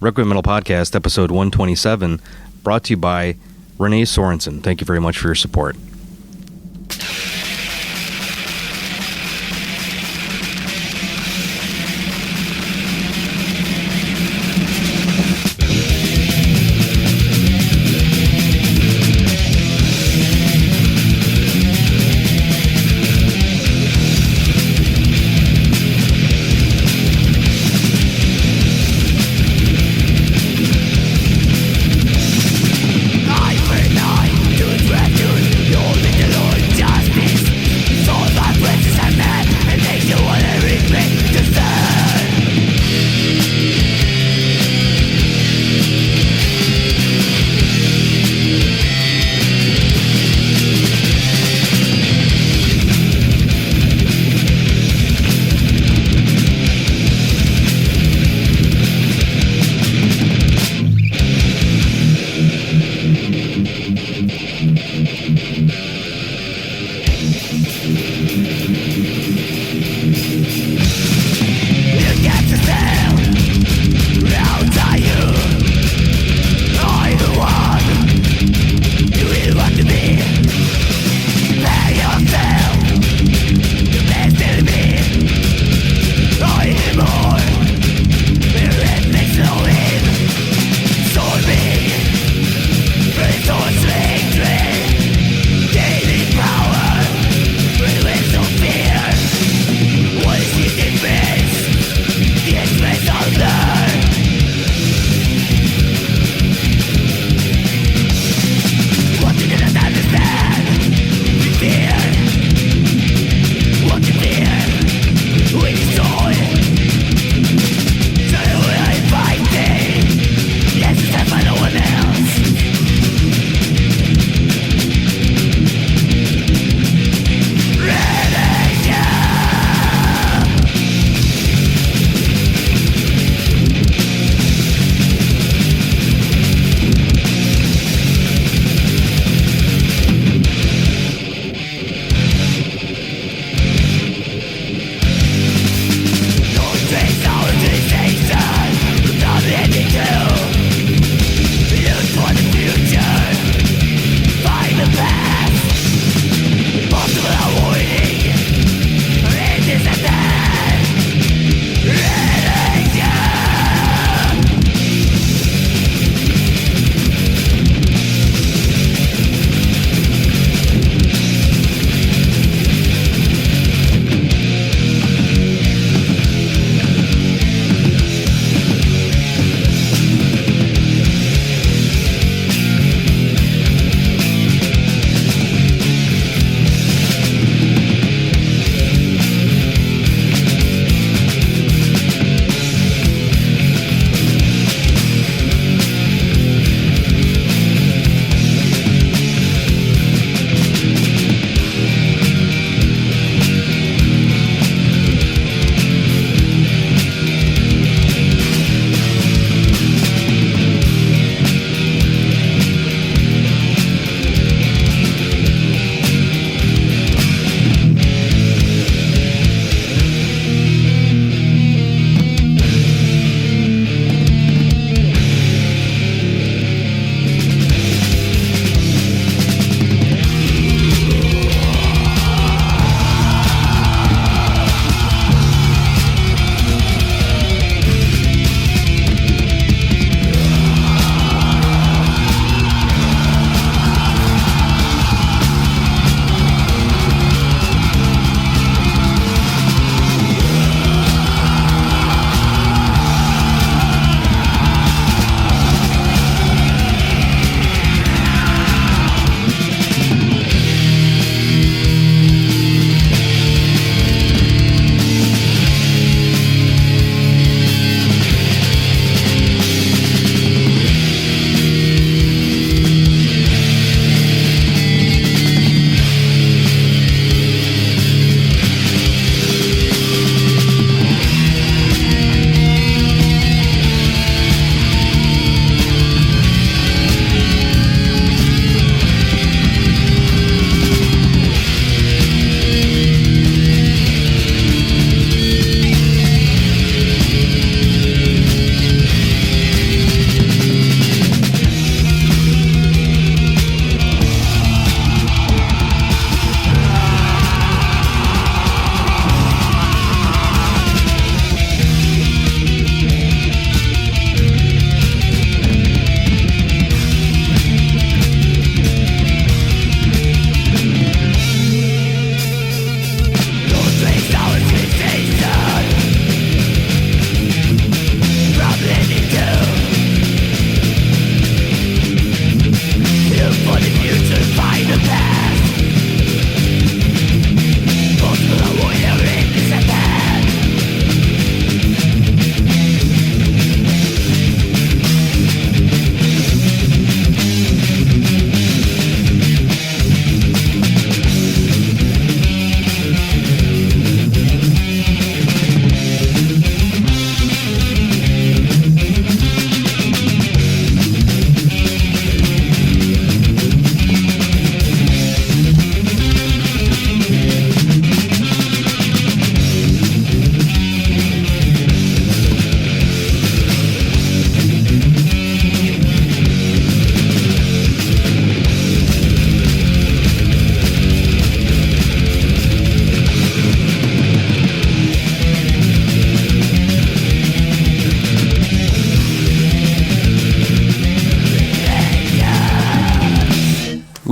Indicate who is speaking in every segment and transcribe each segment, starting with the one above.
Speaker 1: Requiem Metal Podcast, episode 127, brought to you by René Sørensen. Thank you very much for your support.
Speaker 2: I will not to threaten your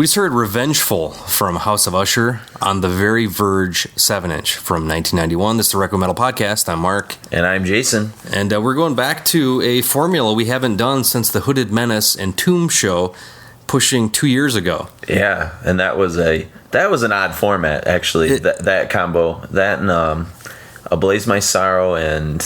Speaker 1: We just heard Revengeful from House of Usher on the very Verge 7-inch from 1991. This is the Reco Metal Podcast. I'm Mark.
Speaker 2: And I'm Jason.
Speaker 1: And we're going back to a formula we haven't done since the Hooded Menace and Tomb show pushing 2 years ago.
Speaker 2: Yeah, and that was an odd format, actually, that combo. That and Ablaze My Sorrow and,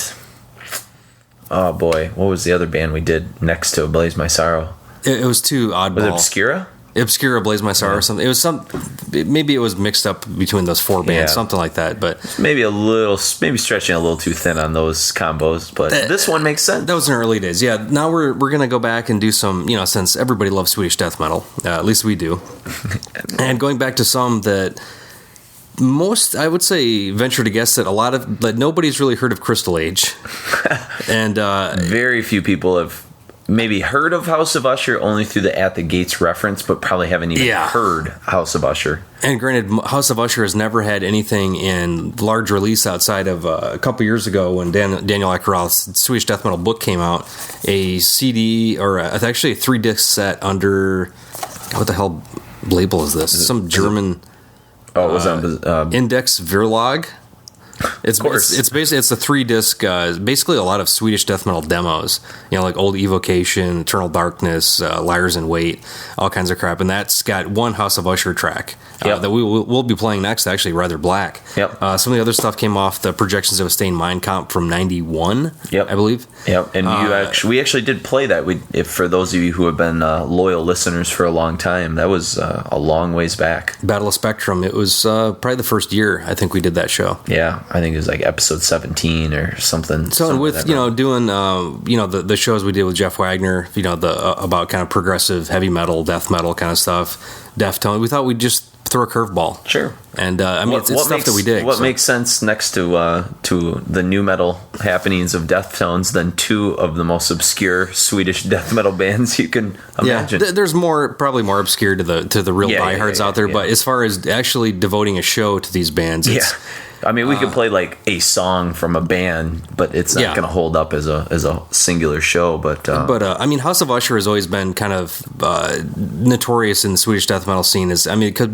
Speaker 2: oh boy, what was the other band we did next to Ablaze My Sorrow?
Speaker 1: It was too oddball.
Speaker 2: Was it Obscura?
Speaker 1: Obscura, Blaze My Sorrow, or something. It was maybe it was mixed up between those four bands, something like that. But
Speaker 2: maybe stretching a little too thin on those combos. But this one makes sense.
Speaker 1: That was in early days. Yeah. Now we're gonna go back and do some, since everybody loves Swedish death metal, at least we do, and going back to some that most, I would say, venture to guess that nobody's really heard of Crystal Age, and
Speaker 2: very few people have. Maybe heard of House of Usher only through the At the Gates reference, but probably haven't even heard House of Usher.
Speaker 1: And granted, House of Usher has never had anything in large release outside of a couple years ago when Daniel Akeroth's Swedish Death Metal book came out. A CD, or actually a 3-disc set under, what the hell label is this? Some German Index Verlag. It's basically a 3-disc, basically a lot of Swedish death metal demos, like Old Evocation, Eternal Darkness, Liars in Wait, all kinds of crap, and that's got one House of Usher track that we'll be playing next. Actually, Rather Black.
Speaker 2: Yep.
Speaker 1: Some of the other stuff came off the Projections of a Stained Mind comp from '91. Yep. I believe.
Speaker 2: Yep. And we actually did play that. If for those of you who have been loyal listeners for a long time, that was a long ways back.
Speaker 1: Battle of Spectrum. It was probably the first year I think we did that show.
Speaker 2: Yeah. I think it was like episode 17 or something.
Speaker 1: So with doing the shows we did with Jeff Wagner, about kind of progressive heavy metal, death metal kind of stuff, Deftone, we thought we'd just throw a curveball.
Speaker 2: Sure.
Speaker 1: And it's stuff that we dig.
Speaker 2: What makes sense next to the new metal happenings of Deftones than two of the most obscure Swedish death metal bands you can imagine?
Speaker 1: Yeah, there's probably more obscure to the real diehards out there. But as far as actually devoting a show to these bands, it's,
Speaker 2: I mean, we could play like a song from a band, but it's not going to hold up as a singular show. But
Speaker 1: I mean, House of Usher has always been kind of notorious in the Swedish death metal scene.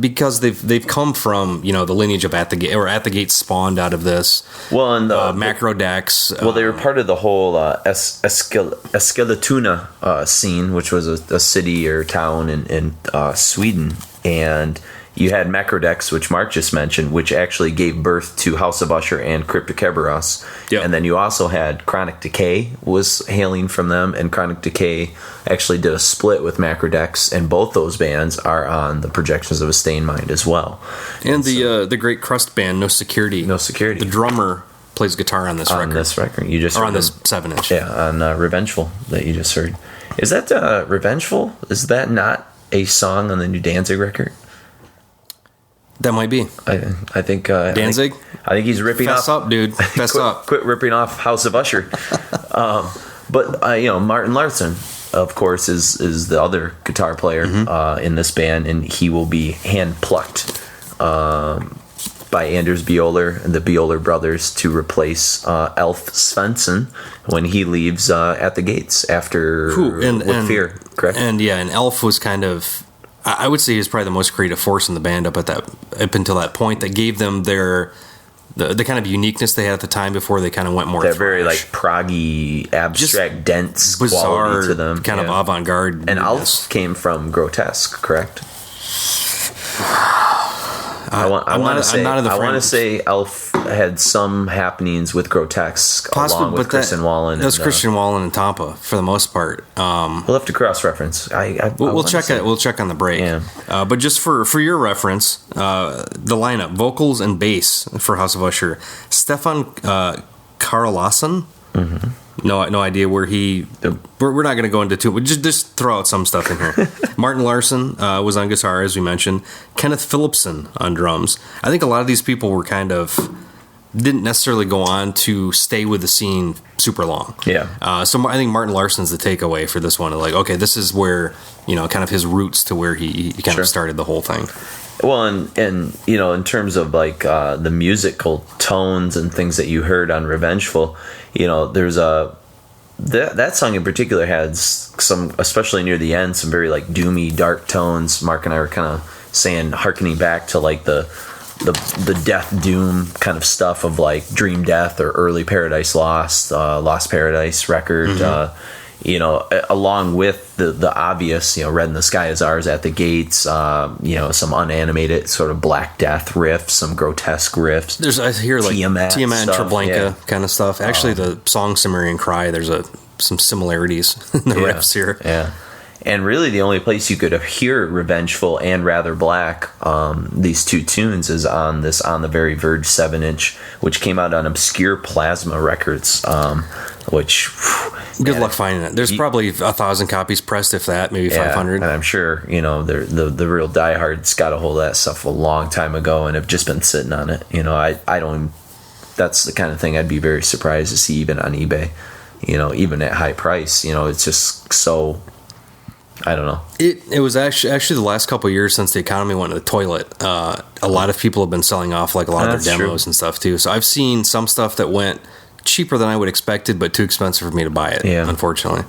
Speaker 1: Because they've come from the lineage of At the Gate spawned out of this.
Speaker 2: Well, and
Speaker 1: Macrodax.
Speaker 2: They were part of the whole Eskilstuna scene, which was a city or town in Sweden, and you had Macrodex, which Mark just mentioned, which actually gave birth to House of Usher and Crypt of Kerberos. Yep. And then you also had Chronic Decay was hailing from them, and Chronic Decay actually did a split with Macrodex, and both those bands are on the Projections of a Stained Mind as well.
Speaker 1: And the great crust band, No Security.
Speaker 2: No Security.
Speaker 1: The drummer plays guitar on this record.
Speaker 2: On this record. You just
Speaker 1: or on this 7-inch.
Speaker 2: Yeah, on Revengeful that you just heard. Is that Revengeful? Is that not a song on the new Danzig record?
Speaker 1: That might be.
Speaker 2: I think
Speaker 1: Danzig.
Speaker 2: I think he's ripping
Speaker 1: Fess up, dude. Fess up.
Speaker 2: Quit ripping off House of Usher. But Martin Larsson, of course, is the other guitar player in this band, and he will be hand plucked by Anders Bjoller and the Bjoller brothers to replace Elf Sørensen when he leaves At the Gates after With Fear. Correct.
Speaker 1: And Elf was kind of, I would say, he was probably the most creative force in the band up until that point, that gave them the kind of uniqueness they had at the time before they kind of went more
Speaker 2: that very like proggy, abstract, just dense
Speaker 1: bizarre
Speaker 2: quality to them,
Speaker 1: kind of avant-garde.
Speaker 2: And Alf came from Grotesque, correct? I want to say Elf had some happenings with Grotesque along with Christian Wallen.
Speaker 1: That's Christian Wallen and Tampa for the most part.
Speaker 2: We'll have to cross-reference.
Speaker 1: We'll check it. We'll check on the break.
Speaker 2: Yeah.
Speaker 1: But just for your reference, the lineup: vocals and bass for House of Usher. Stefan Källarsson. Mm-hmm. No idea where he. We're not going to go into too. Just throw out some stuff in here. Martin Larsson was on guitar, as we mentioned. Kenneth Phillipson on drums. I think a lot of these people were didn't necessarily go on to stay with the scene super long.
Speaker 2: Yeah.
Speaker 1: So I think Martin Larsson's the takeaway for this one. Like, okay, this is where kind of his roots to where he kind of started the whole thing.
Speaker 2: Well, and in terms of like the musical tones and things that you heard on Revengeful, there's that song in particular had some, especially near the end, some very like doomy, dark tones. Mark and I were kind of saying, harkening back to like the death doom kind of stuff of like Dream Death or early Paradise Lost, Lost Paradise record. Along with the obvious, Red in the Sky is Ours at the Gates, some unanimated sort of Black Death riffs, some grotesque riffs.
Speaker 1: I hear like Tiamat and Treblinka kind of stuff. Actually, the song Cimmerian Cry, there's some similarities in the riffs here.
Speaker 2: Yeah. And really the only place you could hear Revengeful and Rather Black, these two tunes, is on the very Verge 7-inch, which came out on Obscure Plasma Records, which...
Speaker 1: Good luck finding it. There's probably 1,000 copies pressed, if that, maybe 500.
Speaker 2: And I'm sure, the real diehards got a hold of that stuff a long time ago and have just been sitting on it. I don't... That's the kind of thing I'd be very surprised to see even on eBay, even at high price. It's just so... I don't know.
Speaker 1: It was actually the last couple of years since the economy went to the toilet. A lot of people have been selling off like a lot of their demos and stuff too. So I've seen some stuff that went cheaper than I would expected, but too expensive for me to buy it. Yeah. Unfortunately.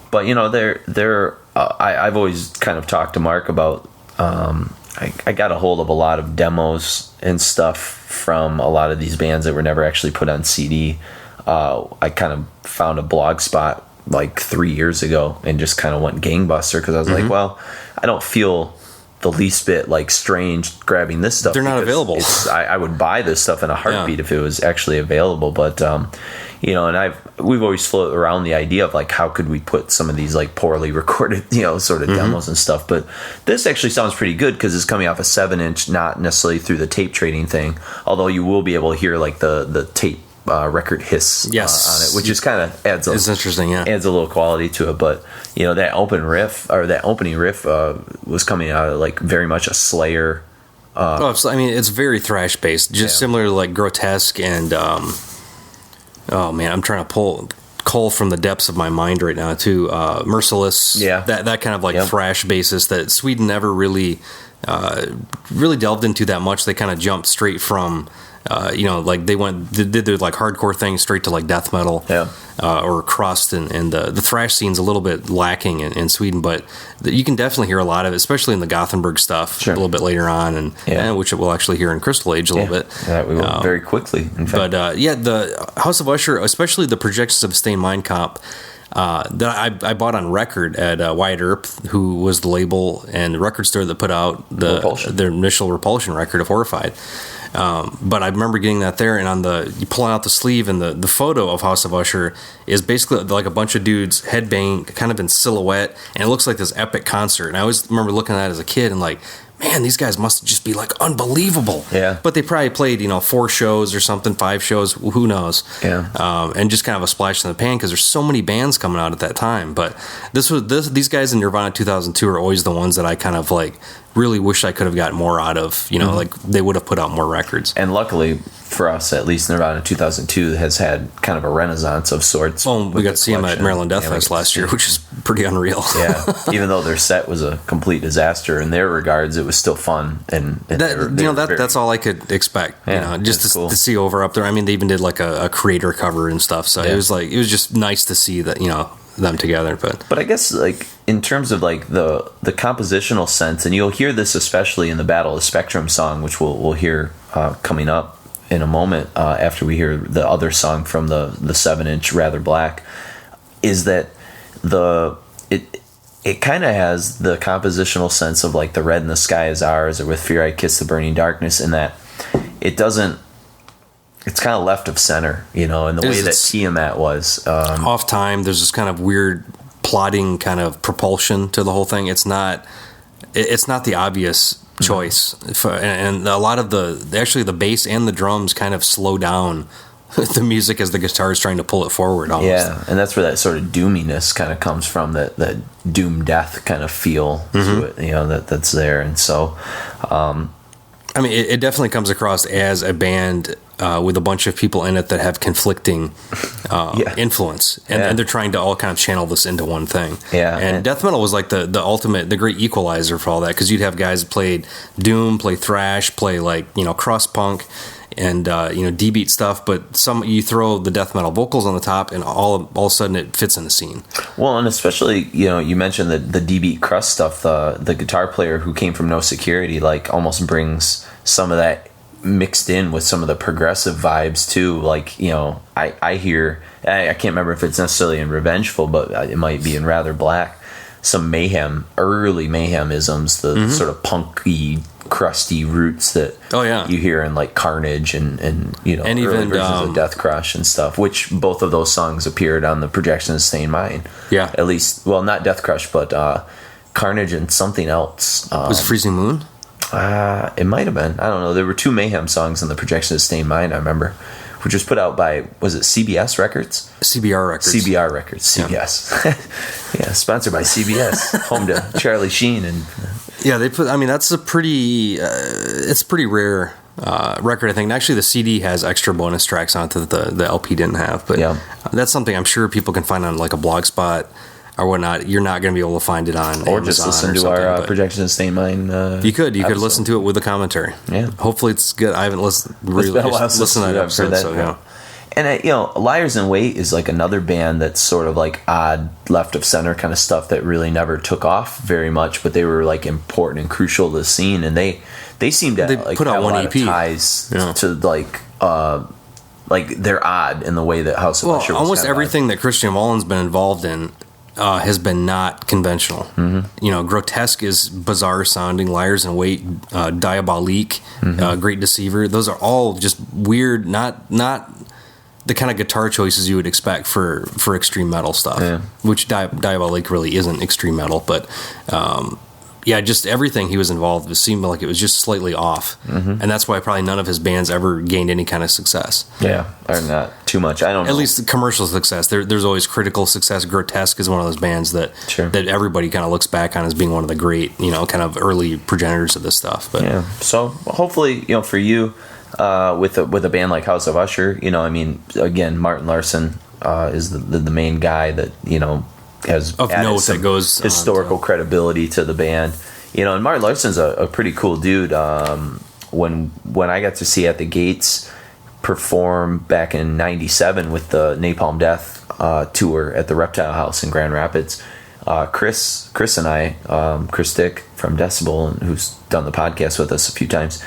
Speaker 2: But I've always kind of talked to Mark about. I got a hold of a lot of demos and stuff from a lot of these bands that were never actually put on CD. I kind of found a blog spot like 3 years ago and just kind of went gangbuster because I was like, well, I don't feel the least bit like strange grabbing this stuff.
Speaker 1: They're not available.
Speaker 2: I would buy this stuff in a heartbeat if it was actually available. But and we've always floated around the idea of like how could we put some of these like poorly recorded sort of demos and stuff. But this actually sounds pretty good because it's coming off a 7-inch, not necessarily through the tape trading thing. Although you will be able to hear like the tape record hiss on it, which is kind of adds a little quality to it. But that opening riff was coming out of like very much a Slayer.
Speaker 1: It's very thrash based, just similar to like Grotesque and I'm trying to pull Cole from the depths of my mind right now too. Merciless, that kind of like thrash basis that Sweden never really delved into that much. They kind of jumped straight from like they did their like hardcore thing straight to like death metal, or crust, and the thrash scene's a little bit lacking in Sweden, but you can definitely hear a lot of it, especially in the Gothenburg stuff a little bit later on, and which we'll actually hear in Crystal Age a little bit.
Speaker 2: Yeah, we will very quickly. In fact.
Speaker 1: But the House of Usher, especially the Projections of a Stained Mind comp. That I bought on record at Wyatt Earp, who was the label and the record store that put out their initial Repulsion record of Horrified. But I remember getting that there, and you pulling out the sleeve, and the photo of House of Usher is basically like a bunch of dudes headbang kind of in silhouette, and it looks like this epic concert. And I always remember looking at that as a kid and like, man, these guys must just be like unbelievable. Yeah. But they probably played 4 shows or something, 5 shows, who knows? Yeah. And just kind of a splash in the pan because there's so many bands coming out at that time. But these guys in Nirvana 2002 are always the ones that I kind of like really wish I could have gotten more out of. Like they would have put out more records.
Speaker 2: And luckily for us, at least Nirvana 2002 has had kind of a renaissance of sorts.
Speaker 1: Well, we got to see them at Maryland Death Fest last year, which is pretty unreal.
Speaker 2: Yeah, even though their set was a complete disaster in their regards, it was still fun. And
Speaker 1: that's all I could expect. Just to see over up there. I mean, they even did like a Creator cover and stuff. So it was just nice to see that them together.
Speaker 2: But I guess like in terms of like the compositional sense, and you'll hear this especially in the Battle of Spectrum song, which we'll hear coming up in a moment after we hear the other song from the 7-inch Rather Black, is that it kind of has the compositional sense of like the Red in the Sky is Ours or With Fear I Kiss the Burning Darkness, in that it's kind of left of center, in the way that Tiamat was.
Speaker 1: Off time, there's this kind of weird plotting kind of propulsion to the whole thing. It's not the obvious choice, and a lot of the bass and the drums kind of slow down the music as the guitar is trying to pull it forward almost.
Speaker 2: Yeah, and that's where that sort of doominess kind of comes from, that doom death kind of feel to it, that's there. And so
Speaker 1: it definitely comes across as a band with a bunch of people in it that have conflicting influence, and they're trying to all kind of channel this into one thing. Yeah, and death metal was like the ultimate, the great equalizer for all that, because you'd have guys that played doom, play thrash, play like crust punk, and D-beat stuff, but you throw the death metal vocals on the top, and all of a sudden it fits in the scene.
Speaker 2: Well, and especially you mentioned the D-beat crust stuff. The guitar player who came from No Security like almost brings some of that mixed in with some of the progressive vibes too. Like I hear, I can't remember if it's necessarily in Revengeful, but it might be in Rather Black, some early mayhem-isms, the sort of punky, crusty roots that you hear in like Carnage and
Speaker 1: and
Speaker 2: early
Speaker 1: even
Speaker 2: versions of Death Crush and stuff, which both of those songs appeared on the Projection of Stained Mind.
Speaker 1: Yeah.
Speaker 2: At least, well, not Death Crush, but Carnage and something else.
Speaker 1: Was Freezing Moon?
Speaker 2: It might have been. I don't know. There were 2 Mayhem songs in the Projection of Stained Mind, I remember, which was put out by, was it CBS Records?
Speaker 1: CBR Records.
Speaker 2: CBR Records, CBS. Yeah, sponsored by CBS, home to Charlie Sheen. And
Speaker 1: yeah, they put, I mean, that's a pretty, it's pretty rare record, I think. And actually, the CD has extra bonus tracks on it that the LP didn't have. But that's something I'm sure people can find on like a blog spot or whatnot. You're not going to be able to find it on
Speaker 2: or just listen to our Projection of Stained Mind.
Speaker 1: You could listen to it with the commentary.
Speaker 2: Yeah,
Speaker 1: hopefully it's good. I haven't listened to that episode. So yeah.
Speaker 2: And Liars in Wait is like another band that's sort of like odd left of center kind of stuff that really never took off very much, but they were like important and crucial to the scene, and they seem to like
Speaker 1: put out
Speaker 2: have
Speaker 1: one
Speaker 2: a lot
Speaker 1: EP.
Speaker 2: of ties to like they're odd in the way that House of Usher was
Speaker 1: almost
Speaker 2: kind of
Speaker 1: everything
Speaker 2: odd.
Speaker 1: that Christian Wallen's been involved in has been not conventional. Grotesque is bizarre sounding. Liars in Wait, Diabolique, Great Deceiver. Those are all just weird, not the kind of guitar choices you would expect for extreme metal stuff, which Diabolique really isn't extreme metal, but just everything he was involved with seemed like it was just slightly off, and that's why probably none of his bands ever gained any kind of success.
Speaker 2: Yeah, or not too much. I don't know.
Speaker 1: At least the commercial success. There's always critical success. Grotesque is one of those bands that everybody kind of looks back on as being one of the great, kind of early progenitors of this stuff. But
Speaker 2: so hopefully, for you, with a band like House of Usher, again, Martin Larsson is the main guy that has
Speaker 1: of
Speaker 2: added
Speaker 1: note
Speaker 2: some
Speaker 1: that goes
Speaker 2: historical credibility to the band. And Martin Larsson's a pretty cool dude. When I got to see At the Gates perform back in '97 with the Napalm Death tour at the Reptile House in Grand Rapids, Chris and I, Chris Dick from Decibel, and who's done the podcast with us a few times,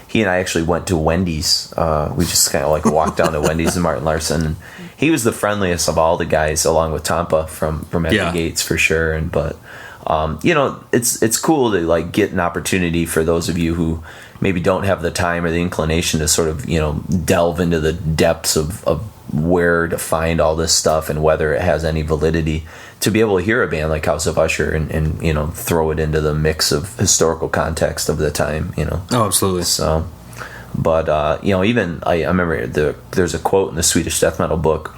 Speaker 2: he and I actually went to Wendy's. We just kind of like walked down to Wendy's and Martin Larsson. And he was the friendliest of all the guys, along with Tampa from At the Gates for sure. But it's cool to like get an opportunity for those of you who maybe don't have the time or the inclination to sort of delve into the depths of where to find all this stuff and whether it has any validity, to be able to hear a band like House of Usher and throw it into the mix of historical context of the time.
Speaker 1: Oh, absolutely.
Speaker 2: So, but even I remember there's a quote in the Swedish death metal book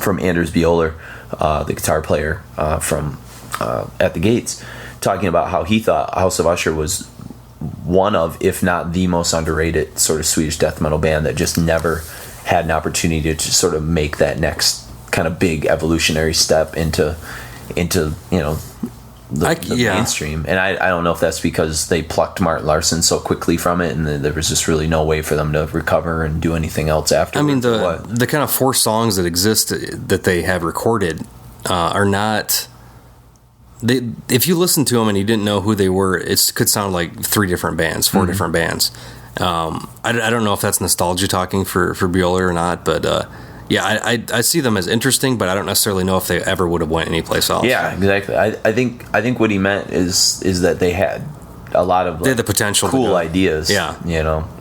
Speaker 2: from Anders Bjoller, the guitar player from At the Gates, talking about how he thought House of Usher was one of, if not the most underrated sort of Swedish death metal band that just never had an opportunity to just sort of make that next kind of big evolutionary step into the mainstream. And I don't know if that's because they plucked Martin Larsson so quickly from it, and there was just really no way for them to recover and do anything else after.
Speaker 1: I mean, the kind of 4 songs that exist that they have recorded are not. If you listen to them and you didn't know who they were, it could sound like 3 different bands, 4 different bands. I don't know if that's nostalgia talking for Bjoller or not, but I see them as interesting, but I don't necessarily know if they ever would have went anyplace else.
Speaker 2: Yeah, exactly. I think what he meant is that they had a lot of
Speaker 1: they had the potential,
Speaker 2: cool ideas.
Speaker 1: Yeah,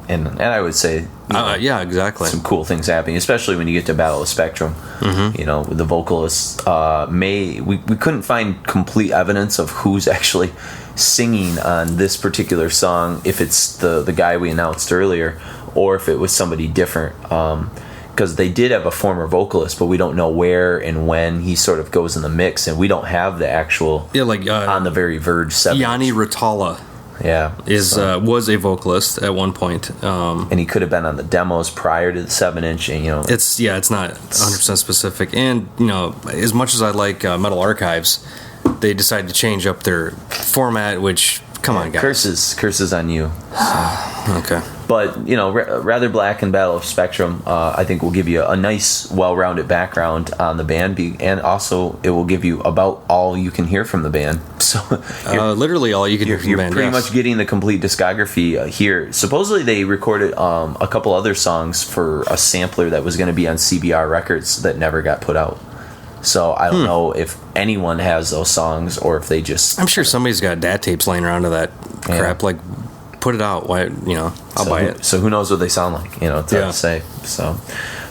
Speaker 2: and I would say
Speaker 1: exactly,
Speaker 2: some cool things happening, especially when you get to Battle of Spectrum. With the vocalists, we couldn't find complete evidence of who's actually singing on this particular song, if it's the guy we announced earlier or if it was somebody different, because they did have a former vocalist, but we don't know where and when he sort of goes in the mix, and we don't have the actual on the very Verge 7
Speaker 1: Yanni Rotala was a vocalist at one point,
Speaker 2: and he could have been on the demos prior to the 7-inch, and
Speaker 1: it's not 100% specific. And as much as I like Metal Archives, they decided to change up their format, which, come on, guys.
Speaker 2: Curses on you.
Speaker 1: Okay.
Speaker 2: But, Rather Black and Battle of Spectrum, I think will give you a nice, well-rounded background on the band, and also it will give you about all you can hear from the band. So
Speaker 1: literally all you can hear from the band.
Speaker 2: You're pretty much getting the complete discography here. Supposedly they recorded a couple other songs for a sampler that was going to be on CBR Records that never got put out. So I don't know if anyone has those songs or if they just...
Speaker 1: I'm sure somebody's got DAT tapes laying around of that crap. Like, put it out. Why? I'll buy it.
Speaker 2: So who knows what they sound like? It's hard to say.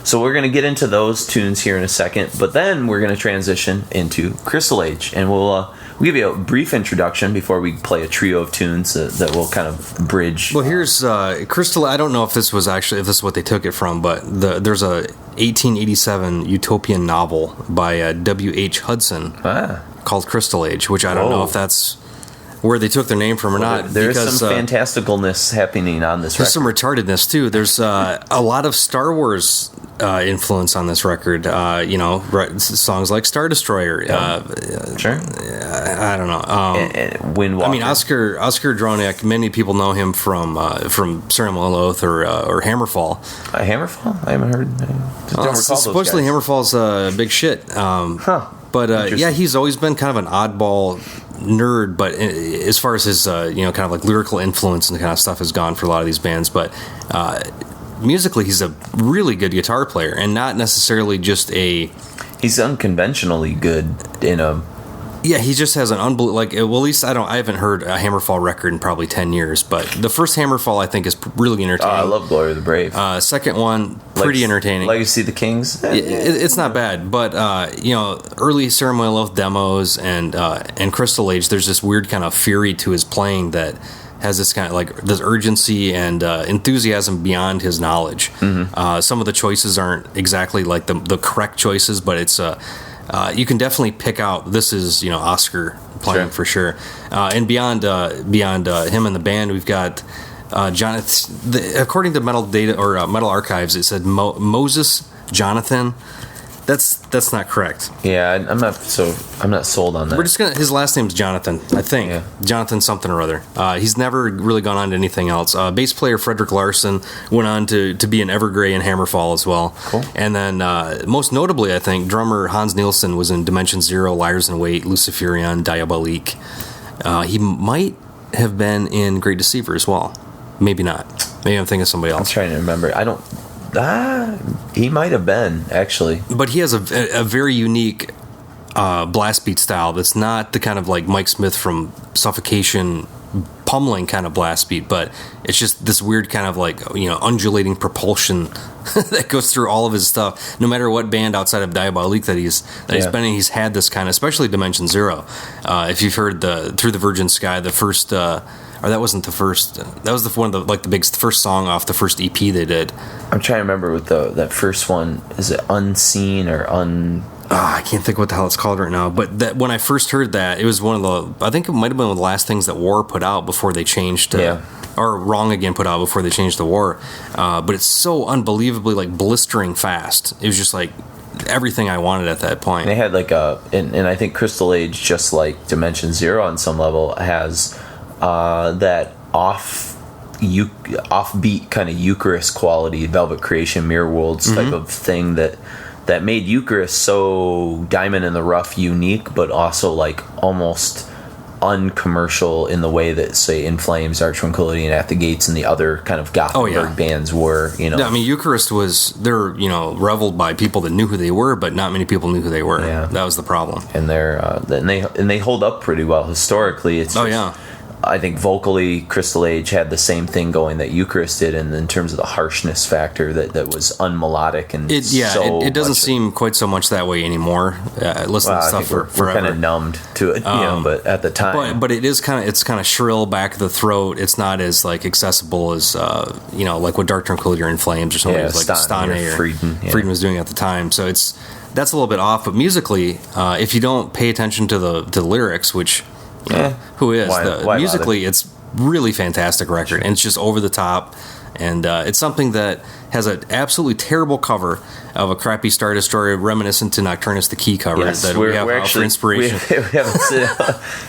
Speaker 2: So we're going to get into those tunes here in a second, but then we're going to transition into Crystal Age, and we'll give you a brief introduction before we play a trio of tunes that will kind of bridge.
Speaker 1: Well, here's Crystal. I don't know if this is what they took it from, but there's a 1887 utopian novel by W.H. Hudson called Crystal Age, which I don't know if that's where they took their name from or not.
Speaker 2: There's some fantasticalness happening on this record.
Speaker 1: There's some retardedness, too. There's a lot of Star Wars influence on this record. Songs like Star Destroyer.
Speaker 2: Sure.
Speaker 1: I don't know.
Speaker 2: Windwalker.
Speaker 1: I mean, Oscar Dronjak, many people know him from Ceremonial Oath or Hammerfall.
Speaker 2: Hammerfall? I haven't heard.
Speaker 1: Supposedly Hammerfall's big shit. But he's always been kind of an oddball nerd, but as far as his kind of like lyrical influence and the kind of stuff has gone for a lot of these bands, but musically he's a really good guitar player, and not necessarily just
Speaker 2: he's unconventionally good in a...
Speaker 1: Yeah, he just has an at least I haven't heard a Hammerfall record in probably 10 years, but the first Hammerfall I think is really entertaining.
Speaker 2: I love Glory of the Brave.
Speaker 1: Second one, pretty entertaining.
Speaker 2: Legacy of the Kings?
Speaker 1: It's not bad, but early Ceremonial Oath demos and Crystal Age, there's this weird kind of fury to his playing that has this kind of like this urgency and enthusiasm beyond his knowledge. Mm-hmm. Some of the choices aren't exactly like the correct choices, but it's you can definitely pick out this is Oscar playing for sure. And beyond him and the band, we've got Jonathan. According to Metal Data or Metal Archives, it said Moses Jonathan. That's not correct.
Speaker 2: Yeah, I'm not sold on that.
Speaker 1: We're just his last name's Jonathan, I think. Yeah. Jonathan something or other. He's never really gone on to anything else. Bass player Frederick Larsson went on to be an Evergrey in Hammerfall as well.
Speaker 2: Cool.
Speaker 1: And then most notably, I think drummer Hans Nilsson was in Dimension Zero, Liars in Wait, Luciferion, Diabolique. He might have been in Great Deceiver as well. Maybe not. Maybe I'm thinking of somebody else.
Speaker 2: I'm trying to remember. He might have been, actually.
Speaker 1: But he has a very unique blast beat style that's not the kind of like Mike Smith from Suffocation pummeling kind of blast beat, but it's just this weird kind of like undulating propulsion that goes through all of his stuff. No matter what band outside of Diabolique that he's been in, he's had this kind of, especially Dimension Zero. If you've heard Through the Virgin Sky, the first... or that wasn't the first. That was one of the big first song off the first EP they did.
Speaker 2: I'm trying to remember what that first one is. It Unseen or
Speaker 1: I can't think what the hell it's called right now. But when I first heard that, it was one of the. I think it might have been one of the last things that War put out before they changed. Or Wrong Again put out before they changed to War. But it's so unbelievably like blistering fast. It was just like everything I wanted at that point.
Speaker 2: They had like and I think Crystal Age, just like Dimension Zero on some level, has. That offbeat kind of Eucharist quality, Velvet Creation, Mirror Worlds type of thing that made Eucharist so diamond in the rough, unique, but also like almost uncommercial in the way that, say, In Flames, Arch Tranquility, and At the Gates and the other kind of Gothenburg bands were.
Speaker 1: Yeah, I mean, Eucharist they're reveled by people that knew who they were, but not many people knew who they were. Yeah. That was the problem.
Speaker 2: And they hold up pretty well historically. It's I think vocally, Crystal Age had the same thing going that Eucharist did, and in terms of the harshness factor that was unmelodic and
Speaker 1: it doesn't seem quite so much that way anymore. Listening to stuff
Speaker 2: we're kind of numbed to it, but at the time,
Speaker 1: but it is kind of shrill back of the throat. It's not as like accessible as like what Dark Tranquility or In Flames or something like Stane or Frieden was doing at the time. So that's a little bit off. But musically, if you don't pay attention to the lyrics, which who is musically it's really fantastic record, and it's just over the top. And it's something that has an absolutely terrible cover of a crappy Star Destroyer reminiscent to Nocturnus the Key cover that we have out for inspiration.
Speaker 2: We haven't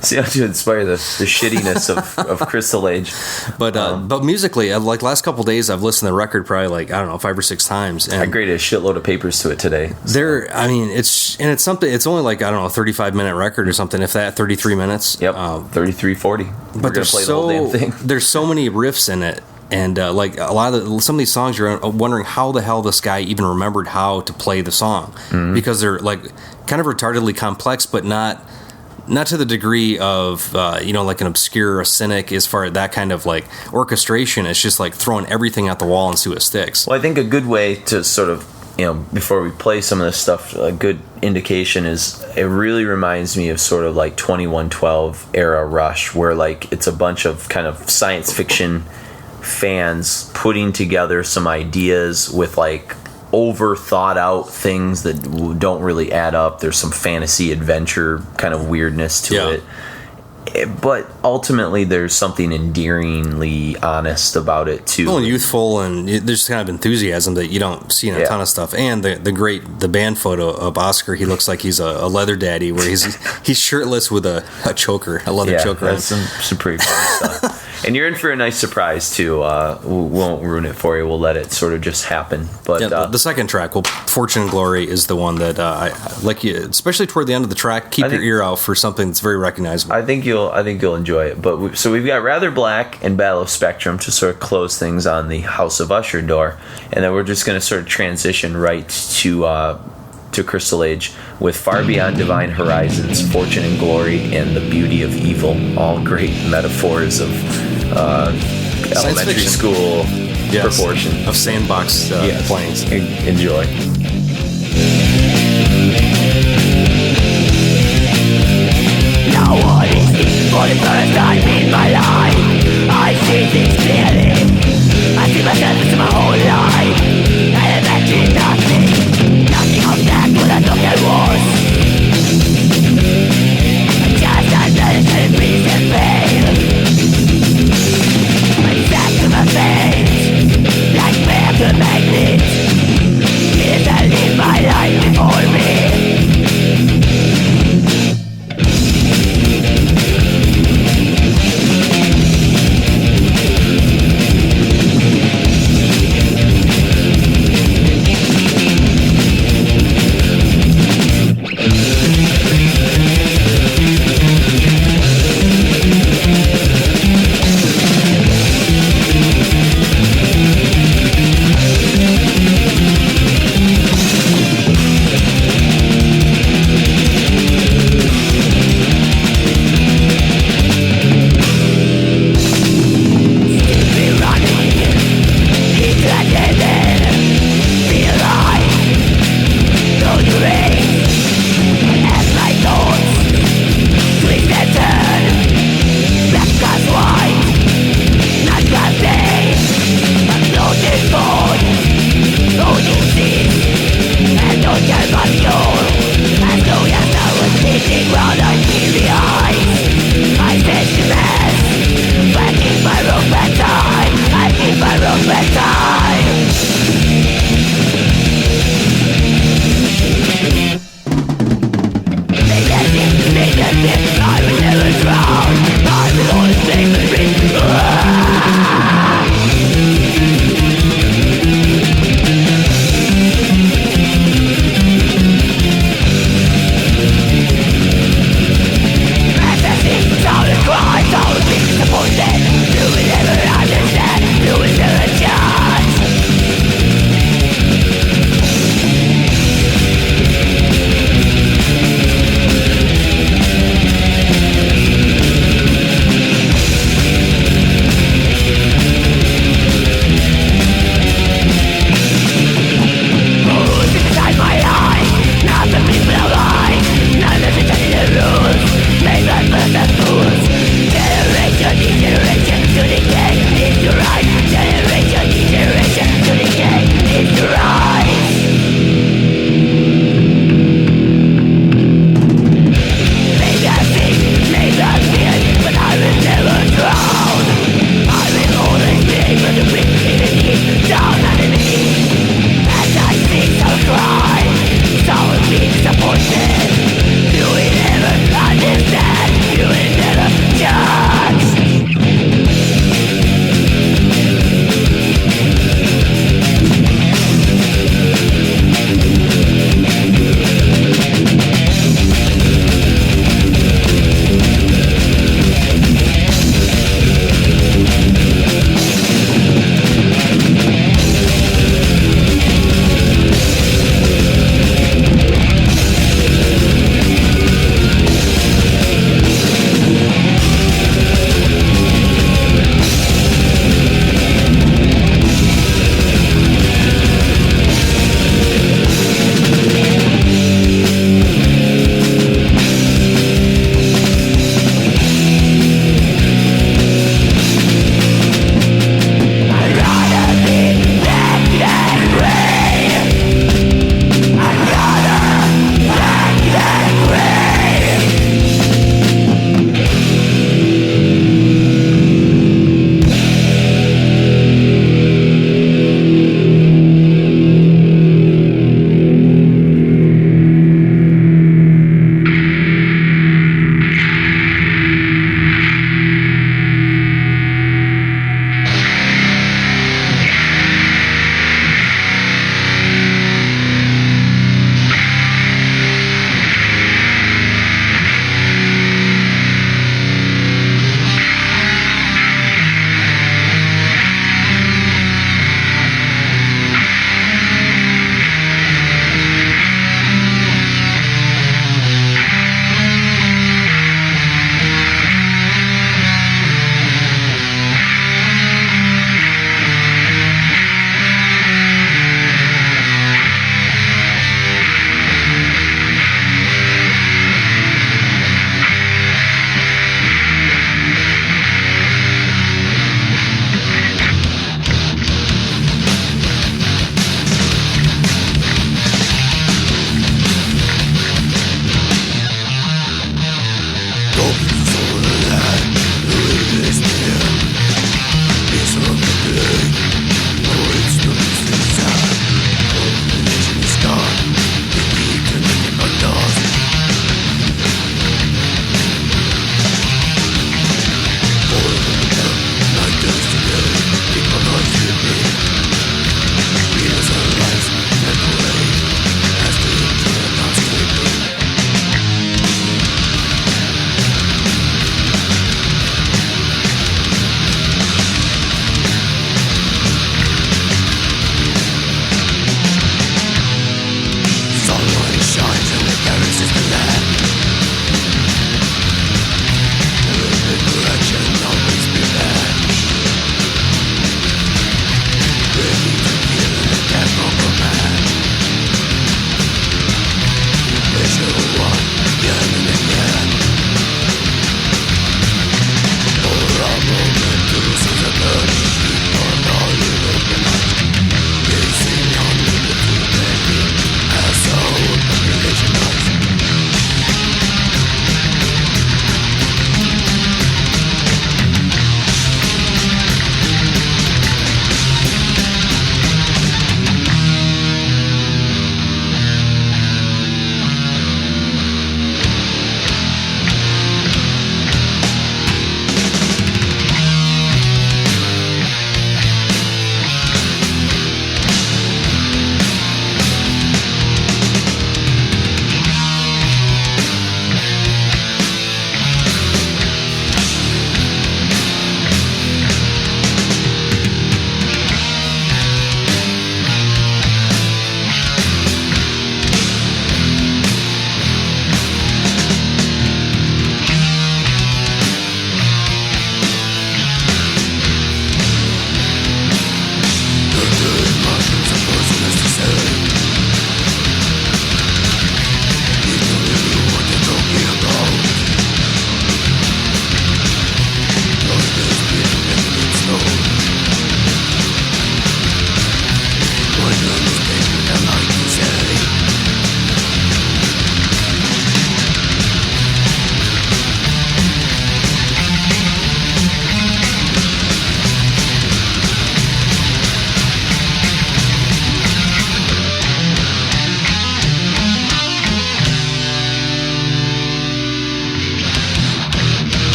Speaker 2: seen how to inspire the shittiness of Crystal Age.
Speaker 1: But musically, like last couple of days, I've listened to the record probably like, I don't know, 5 or 6 times. And
Speaker 2: I graded a shitload of papers to it today.
Speaker 1: It's something, it's only like, I don't know, 35-minute record or something, if that, 33 minutes.
Speaker 2: Yep, 33-40. But
Speaker 1: there's so many riffs in it. And like some of these songs, you're wondering how the hell this guy even remembered how to play the song, because they're like kind of retardedly complex, but not to the degree of like an obscure or a cynic as far as that kind of like orchestration. It's just like throwing everything at the wall and see what sticks.
Speaker 2: Well, I think a good way to sort of, before we play some of this stuff, a good indication is it really reminds me of sort of like 2112 era Rush, where like it's a bunch of kind of science fiction fans putting together some ideas with like over thought out things that don't really add up. There's some fantasy adventure kind of weirdness to it, but ultimately there's something endearingly honest about it too.
Speaker 1: Well, youthful, and there's kind of enthusiasm that you don't see in a ton of stuff. And the band photo of Oscar, he looks like he's a leather daddy, where he's shirtless with a choker, a leather choker.
Speaker 2: That's some pretty fun stuff. And you're in for a nice surprise too. We won't ruin it for you. We'll let it sort of just happen. But
Speaker 1: the second track, Fortune and Glory, is the one that I like. You, especially toward the end of the track, keep your ear out for something that's very recognizable.
Speaker 2: I think you'll enjoy it. But so we've got Rather Black and Battle of Spectrum to sort of close things on the House of Usher door, and then we're just going to sort of transition right to Crystal Age with Far Beyond Divine Horizons, Fortune and Glory, and The Beauty of Evil. All great metaphors of elementary school proportion.
Speaker 1: Of sandbox planes.
Speaker 2: Enjoy.
Speaker 3: Now what is this for the first time in my life? I see things clearly. I see myself as my whole life. I imagine nothing of that what I thought I was. Just another breeze and pain. I sat to my face like paper magnets. Yes, I live my life before me.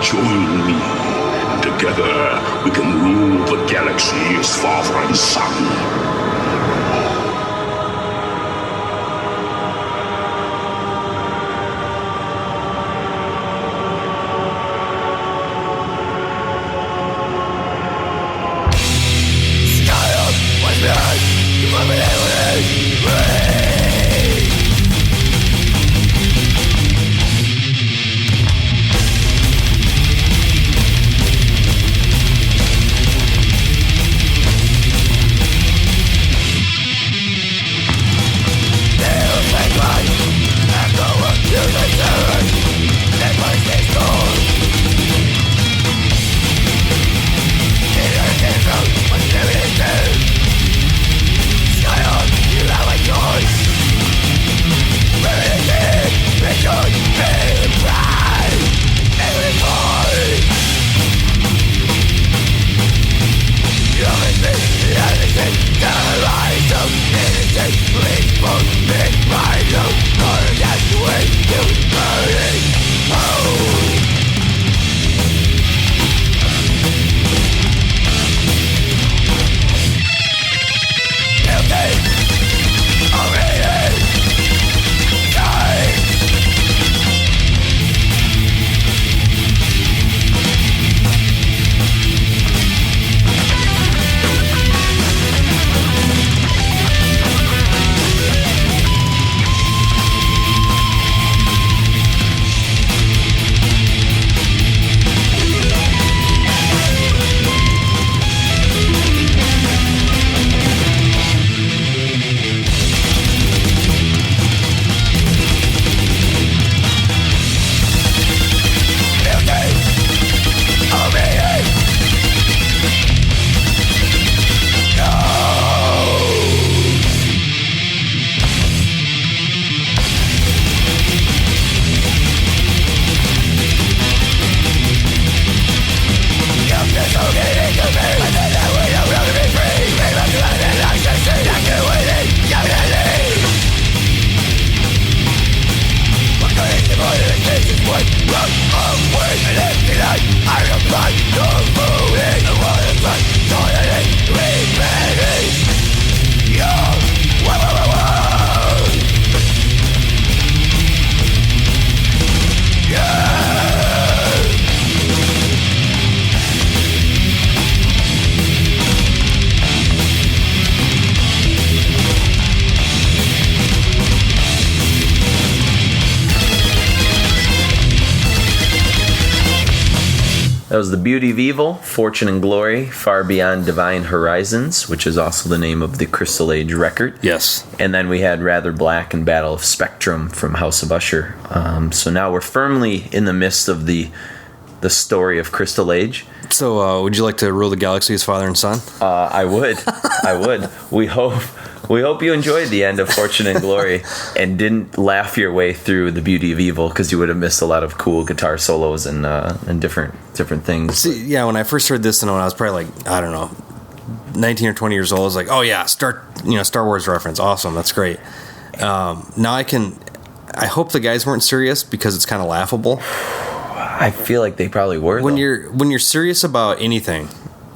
Speaker 4: Join me. Together we can rule the galaxy as father and son.
Speaker 2: That was The Beauty of Evil, Fortune and Glory, Far Beyond Divine Horizons, which is also the name of the Crystal Age record.
Speaker 1: Yes.
Speaker 2: And then we had Rather Black and Battle of Spectrum from House of Usher. So now we're firmly in the midst of the story of Crystal Age.
Speaker 1: So would you like to rule the galaxy as father and son?
Speaker 2: I would. I would. We hope you enjoyed the end of Fortune and Glory and didn't laugh your way through The Beauty of Evil, because you would have missed a lot of cool guitar solos and different things.
Speaker 1: See, yeah, when I first heard this, and when I was probably like, I don't know, 19 or 20 years old, I was like, oh yeah, Star Wars reference, awesome, that's great. Now I hope the guys weren't serious, because it's kind of laughable.
Speaker 2: I feel like they probably were.
Speaker 1: When you're serious about anything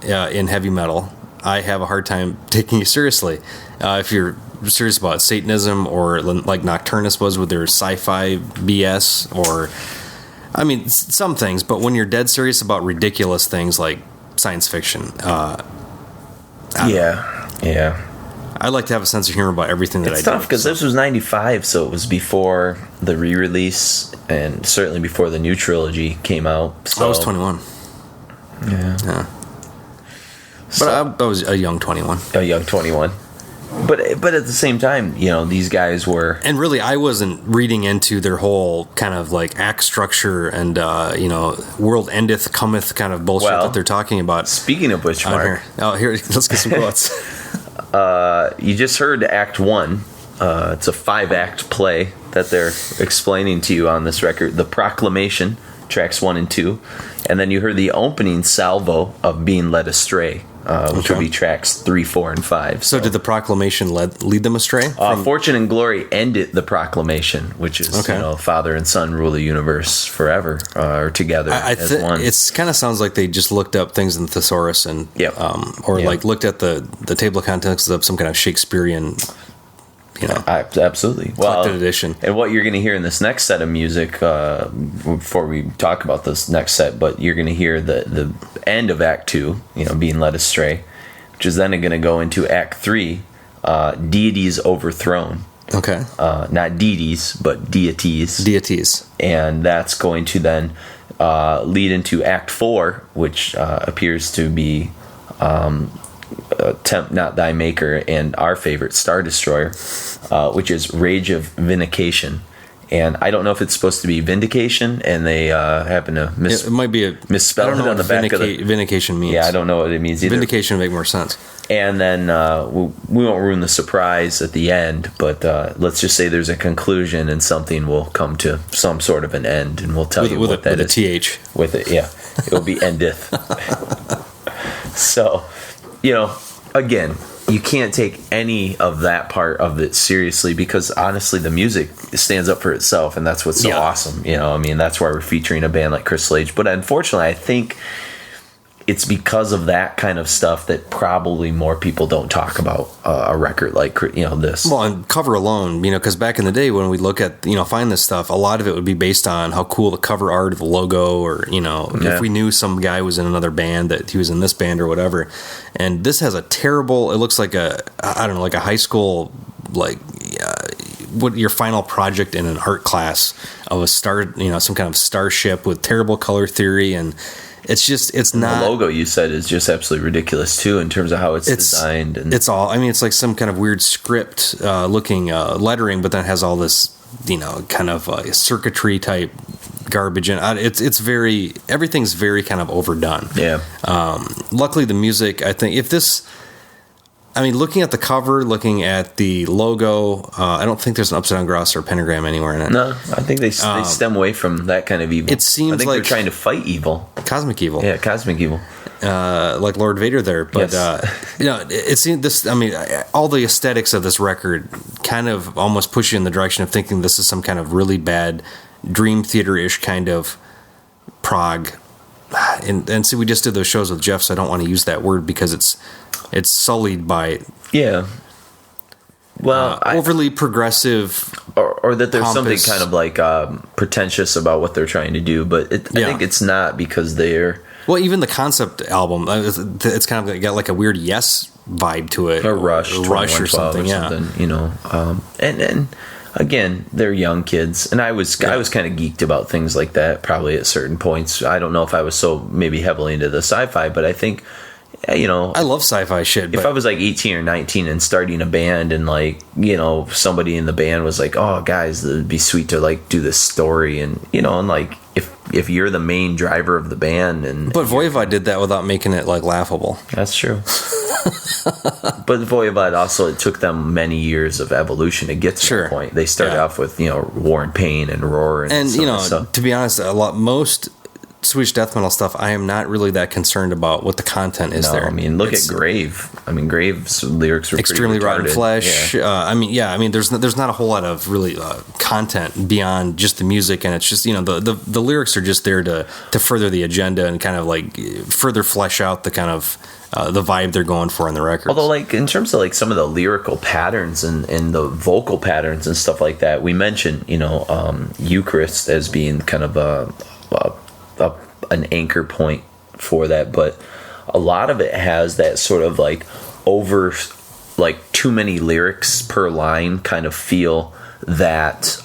Speaker 1: in heavy metal, I have a hard time taking you seriously. If you're serious about Satanism, or like Nocturnus was with their sci-fi BS, or I mean some things, but when you're dead serious about ridiculous things like science fiction,
Speaker 2: yeah.
Speaker 1: I like to have a sense of humor about everything that I do.
Speaker 2: It's tough because this was 95, so it was before the re-release and certainly before the new trilogy came out. So.
Speaker 1: I was 21. Yeah. But I was a young 21.
Speaker 2: A young 21. But at the same time, these guys were...
Speaker 1: And really, I wasn't reading into their whole kind of like act structure and, world endeth, cometh kind of bullshit that they're talking about.
Speaker 2: Speaking of which, Mark...
Speaker 1: Here, let's get some quotes.
Speaker 2: You just heard Act 1. It's a 5-act play that they're explaining to you on this record. The Proclamation, tracks 1 and 2. And then you heard the opening salvo of Being Led Astray, which would be tracks 3, 4, and 5.
Speaker 1: So did the Proclamation lead them astray?
Speaker 2: Fortune and Glory ended the Proclamation, which is, Father and Son rule the universe forever, or together as one.
Speaker 1: It kind of sounds like they just looked up things in the thesaurus and, like looked at the table of contents of some kind of Shakespearean,
Speaker 2: absolutely.
Speaker 1: Collected edition.
Speaker 2: And what you're going to hear in this next set of music, before we talk about this next set, but you're going to hear the end of Act 2, Being Led Astray, which is then going to go into Act 3, Deities Overthrown.
Speaker 1: Okay.
Speaker 2: Not deities, but deities.
Speaker 1: Deities.
Speaker 2: And that's going to then lead into Act 4, which appears to be... Tempt Not Thy Maker and our favorite, Star Destroyer, which is Rage of Vindication. And I don't know if it's supposed to be Vindication, and they happen to
Speaker 1: it might be
Speaker 2: misspell it on the back of the...
Speaker 1: Vindication means.
Speaker 2: Yeah, I don't know what it means either.
Speaker 1: Vindication would make more sense.
Speaker 2: And then we won't ruin the surprise at the end, but let's just say there's a conclusion and something will come to some sort of an end, and we'll tell you what that is.
Speaker 1: With a TH.
Speaker 2: With it, yeah. It will be endeth. So... again, you can't take any of that part of it seriously, because honestly, the music stands up for itself, and that's what's so awesome. That's why we're featuring a band like Crystal Age. But unfortunately, I think it's because of that kind of stuff that probably more people don't talk about a record like this.
Speaker 1: Well, and cover alone, because back in the day when we look at find this stuff, a lot of it would be based on how cool the cover art of the logo, or if we knew some guy was in another band that he was in this band or whatever. And this has a terrible. It looks like like a high school what your final project in an art class of a star, some kind of starship with terrible color theory. And it's not...
Speaker 2: The logo you said is just absolutely ridiculous too, in terms of how it's designed. And
Speaker 1: it's all... it's like some kind of weird script looking lettering, but then it has all this, kind of circuitry type garbage in it. It's very... Everything's very kind of overdone.
Speaker 2: Yeah.
Speaker 1: Luckily, the music, I think, if this... looking at the cover, looking at the logo, I don't think there's an upside down cross or pentagram anywhere in it.
Speaker 2: No, I think they stem away from that kind of evil.
Speaker 1: It seems
Speaker 2: I think
Speaker 1: like
Speaker 2: they're trying to fight evil.
Speaker 1: Cosmic evil.
Speaker 2: Yeah, cosmic evil.
Speaker 1: Like Lord Vader there. But, it seems this, all the aesthetics of this record kind of almost push you in the direction of thinking this is some kind of really bad Dream Theater-ish kind of prog and see, we just did those shows with Jeff, so I don't want to use that word because it's sullied by overly progressive,
Speaker 2: or that there's
Speaker 1: pompous.
Speaker 2: something kind of like pretentious about what they're trying to do, but I think it's not, because they're
Speaker 1: even the concept album, it's kind of got like a weird Yes vibe to it,
Speaker 2: or Rush
Speaker 1: or something,
Speaker 2: you know. And again, they're young kids, and I was kind of geeked about things like that probably at certain points. I don't know if I was so maybe heavily into the sci-fi, but I think, you know,
Speaker 1: I love sci-fi shit.
Speaker 2: If I was like 18 or 19 and starting a band, and like, you know, somebody in the band was like, "Oh, guys, it'd be sweet to like do this story," and you know, and like if you're the main driver of the band, but
Speaker 1: Voivod did that without making it like laughable.
Speaker 2: That's true. But Voivod also, it took them many years of evolution to get to that point. They started off with, you know, War and Pain and Roar and
Speaker 1: you know, to be honest, most Swedish death metal stuff, I am not really that concerned about what the content is there.
Speaker 2: I mean, look at Grave. I mean, Grave's lyrics were
Speaker 1: extremely
Speaker 2: pretty
Speaker 1: rotten flesh. I mean, there's not a whole lot of really content beyond just the music, and it's just, you know, the lyrics are just there to further the agenda and kind of like further flesh out the kind of the vibe they're going for in the record.
Speaker 2: Although, like, in terms of like some of the lyrical patterns and the vocal patterns and stuff like that, we mentioned, you know, Eucharist as being kind of an anchor point for that, but a lot of it has that sort of like too many lyrics per line kind of feel that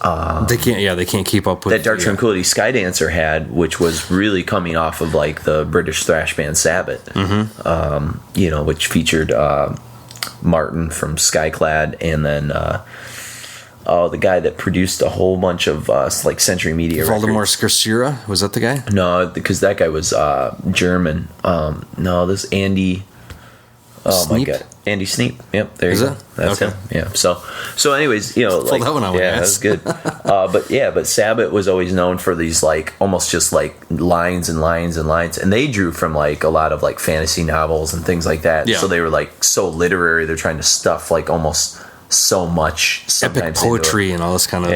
Speaker 1: they can't keep up with
Speaker 2: that Dark Tranquillity Skydancer had, which was really coming off of like the British thrash band Sabbath, you know, which featured Martin from Skyclad, and then the guy that produced a whole bunch of like Century Media
Speaker 1: Valdemar Scarsera, was that the guy?
Speaker 2: No, because that guy was German. No, this Andy. Oh
Speaker 1: Sneap?
Speaker 2: my god, Andy Sneap. Yep, there you go.
Speaker 1: It?
Speaker 2: That's
Speaker 1: okay.
Speaker 2: him. Yeah. So anyways, you know, like,
Speaker 1: that one out,
Speaker 2: that's good. But Sabbath was always known for these like almost just like lines and lines and lines, and they drew from like a lot of like fantasy novels and things like that.
Speaker 1: Yeah.
Speaker 2: So they were like so literary. They're trying to stuff like almost so much
Speaker 1: epic poetry and all this kind of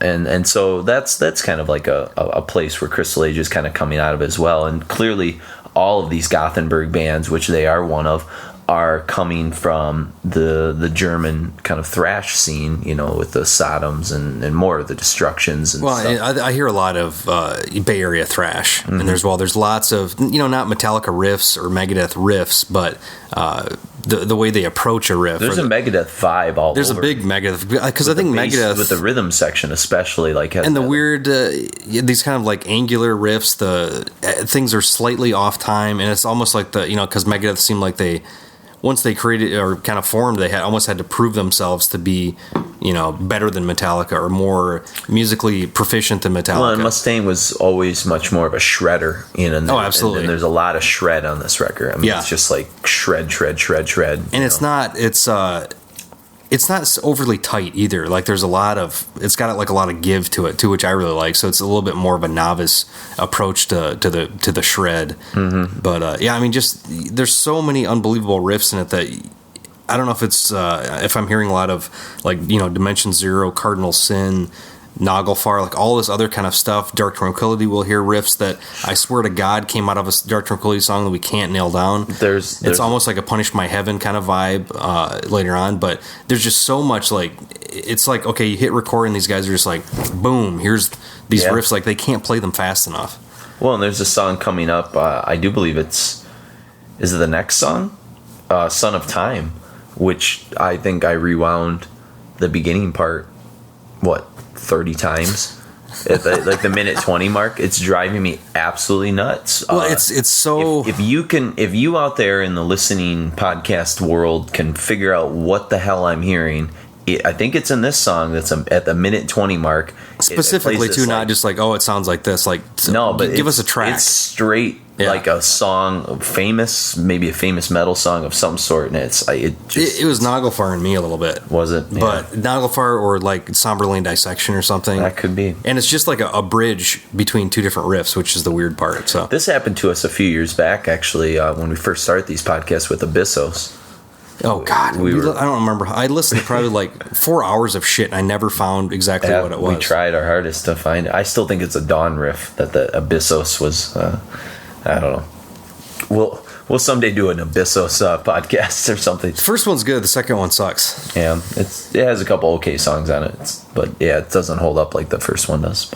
Speaker 2: and so that's kind of like a place where Crystal Age is kind of coming out of as well. And clearly all of these Gothenburg bands, which they are one of, are coming from the German kind of thrash scene, you know, with the Sodoms and more of the Destructions and stuff.
Speaker 1: I hear a lot of Bay Area thrash, and there's lots of, you know, not Metallica riffs or Megadeth riffs, but the way they approach a riff.
Speaker 2: There's a Megadeth vibe all over.
Speaker 1: There's a big Megadeth, because I think Megadeth,
Speaker 2: with the rhythm section especially, like, has,
Speaker 1: and the weird these kind of like angular riffs, the things are slightly off time, and it's almost like the, you know, because Megadeth seemed like they, once they created or kind of formed, they almost had to prove themselves to be, you know, better than Metallica or more musically proficient than Metallica.
Speaker 2: Well, and Mustaine was always much more of a shredder, you know.
Speaker 1: Absolutely.
Speaker 2: And there's a lot of shred on this record. I mean, it's just like shred.
Speaker 1: And it's not overly tight either. Like there's it's got like a lot of give to it too, which I really like. So it's a little bit more of a novice approach to the shred. Mm-hmm. But I mean, just there's so many unbelievable riffs in it that I don't know if it's if I'm hearing a lot of, like, you know, Dimension Zero, Cardinal Sin, Nagelfar, like all this other kind of stuff. Dark Tranquillity will hear riffs that I swear to God came out of a Dark Tranquillity song that we can't nail down. It's almost like a Punish My Heaven kind of vibe later on, but there's just so much, like, it's like, okay, you hit record and these guys are just like, boom, here's these riffs, like they can't play them fast enough.
Speaker 2: Well, and there's a song coming up, I do believe is it the next song? Son of Time, which I think I rewound the beginning part, 30 times at like the minute 20 mark. It's driving me absolutely nuts.
Speaker 1: Well, it's so,
Speaker 2: if you out there in the listening podcast world can figure out what the hell I'm hearing, I think it's in this song that's at the minute 20 mark
Speaker 1: specifically too, not just like, oh, it sounds like this, like,
Speaker 2: no, but
Speaker 1: give us a track.
Speaker 2: It's straight like a song, maybe a famous metal song of some sort, and it was
Speaker 1: Nagelfar in me a little bit.
Speaker 2: Was it? Yeah.
Speaker 1: But Nagelfar or like Somberlane Dissection or something.
Speaker 2: That could be.
Speaker 1: And it's just like a bridge between two different riffs, which is the weird part. So
Speaker 2: this happened to us a few years back, actually, when we first started these podcasts with Abyssos.
Speaker 1: Oh God, I don't remember. I listened to probably like 4 hours of shit, and I never found exactly what it was.
Speaker 2: We tried our hardest to find it. I still think it's a Dawn riff that the Abyssos was I don't know. We'll someday do an Abyssos podcast or something.
Speaker 1: The first one's good. The second one sucks.
Speaker 2: Yeah, it has a couple okay songs on it, but yeah, it doesn't hold up like the first one does.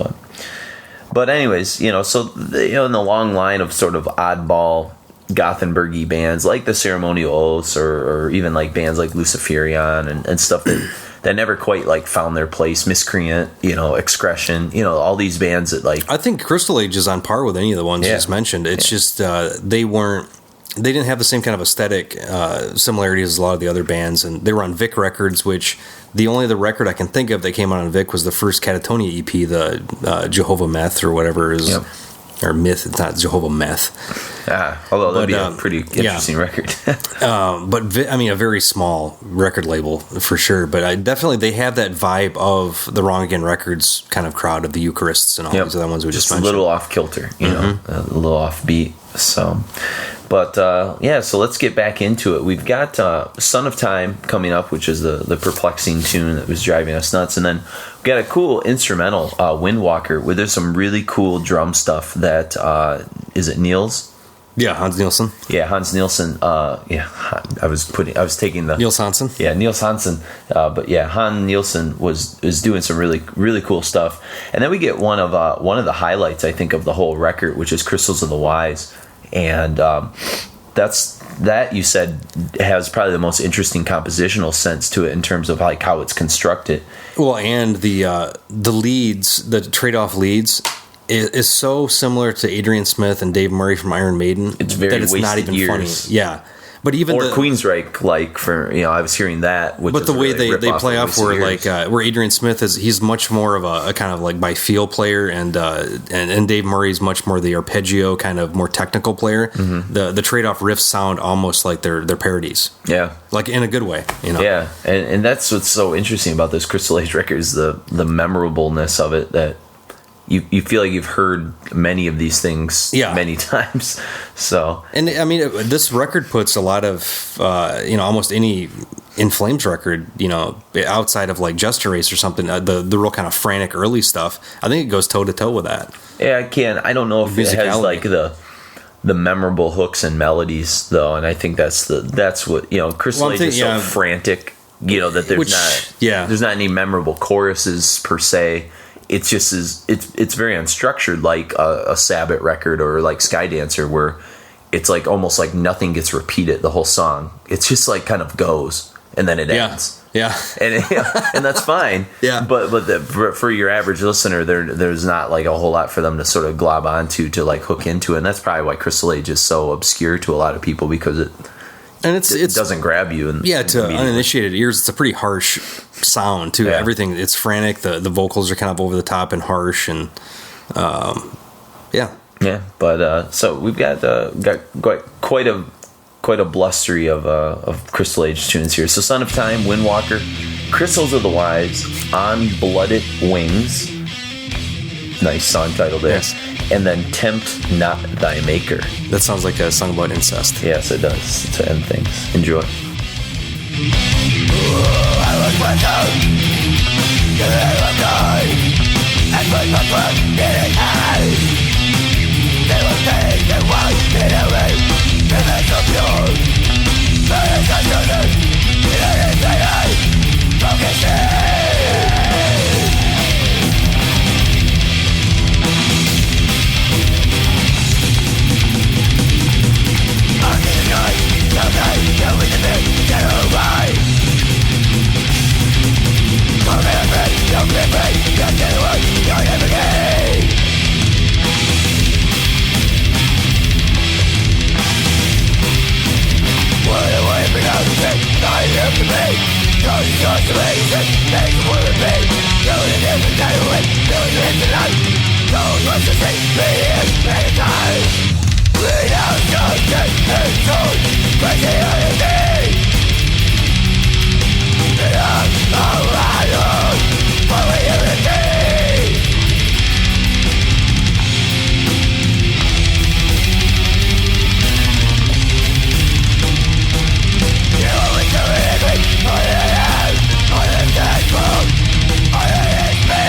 Speaker 2: But anyways, so in the long line of sort of oddball Gothenburg-y bands like the Ceremonial Oaths or even like bands like Luciferion and stuff that never quite like found their place, Miscreant, Excretion, all these bands that like.
Speaker 1: I think Crystal Age is on par with any of the ones you just mentioned. It's just they didn't have the same kind of aesthetic similarities as a lot of the other bands, and they were on Vic Records, which the only other record I can think of that came out on Vic was the first Catatonia EP, the Jehovah Meth or whatever is, or Myth. It's not Jehovah Meth.
Speaker 2: Although that'd be a pretty interesting record.
Speaker 1: But a very small record label for sure. But they have that vibe of the Wrong Again Records kind of crowd of the Eucharists and all these other ones we just mentioned.
Speaker 2: A little off kilter, a little off beat. So. But, so let's get back into it. We've got Son of Time coming up, which is the perplexing tune that was driving us nuts. And then we got a cool instrumental, Windwalker, where there's some really cool drum stuff that, is it Niels?
Speaker 1: Yeah, Hans Nilsson.
Speaker 2: Yeah, Hans Nilsson. I was taking the...
Speaker 1: Niels Hansen.
Speaker 2: Yeah, Niels Hansen. But yeah, Hans Nilsson is doing some really, really cool stuff. And then we get one of the highlights, I think, of the whole record, which is Crystals of the Wise. And that you said has probably the most interesting compositional sense to it in terms of like how it's constructed.
Speaker 1: Well, and the leads, the trade-off leads, is so similar to Adrian Smith and Dave Murray from Iron Maiden.
Speaker 2: It's very
Speaker 1: that it's not even
Speaker 2: years.
Speaker 1: Funny. Yeah. But even
Speaker 2: Queensryche, like for I was hearing that.
Speaker 1: But the way they play off where where Adrian Smith he's much more of a kind of like by feel player, and Dave Murray's much more the arpeggio kind of more technical player. Mm-hmm. The trade off riffs sound almost like they're parodies.
Speaker 2: Yeah,
Speaker 1: like in a good way.
Speaker 2: Yeah, and that's what's so interesting about this Crystal Age record is the memorableness of it that. You feel like you've heard many of these things many times. So, and I mean,
Speaker 1: this record puts a lot of almost any In Flames record, outside of like Just a Race or something, the real kind of frantic early stuff. I think it goes toe to toe with that.
Speaker 2: Yeah, I don't know if it has like the memorable hooks and melodies though, and I think that's what Crystal Age is so frantic. That there's not any memorable choruses per se. It's just it's very unstructured, like a Sabbath record or like Skydancer, where it's like almost like nothing gets repeated the whole song. It's just like kind of goes and then it ends.
Speaker 1: Yeah,
Speaker 2: and that's fine. Yeah, but for your average listener, there's not like a whole lot for them to sort of glob onto to like hook into, and that's probably why Crystal Age is so obscure to a lot of people because it doesn't grab you.
Speaker 1: To uninitiated ears, it's a pretty harsh sound too. Yeah. Everything, it's frantic. The vocals are kind of over the top and harsh, and
Speaker 2: But so we've got quite a blustery of Crystal Age tunes here. So Son of Time, Windwalker, Crystals of the Wise, On Blooded Wings. Nice song title there. Yes. And then Tempt Not Thy Maker.
Speaker 1: That sounds like a song about incest.
Speaker 2: Yes, it does. To end things. Enjoy.
Speaker 3: I was present, the name of God, and with my breath getting high. They will take the one in a way, the mess of yours. But it's a unit, it is the eye, focusing. You're with the big general right. Come here, friend, don't be afraid. You're the one, you're never gay. What do I bring out to say? I have to be. Don't you trust the reason? Make it worth me. Don't you never die away. Don't you hit the light. Don't rush to see me in any time. Without justice and truth, crazy unity. I'm around for unity. You always do anything on the hand, on the dead world, on the me.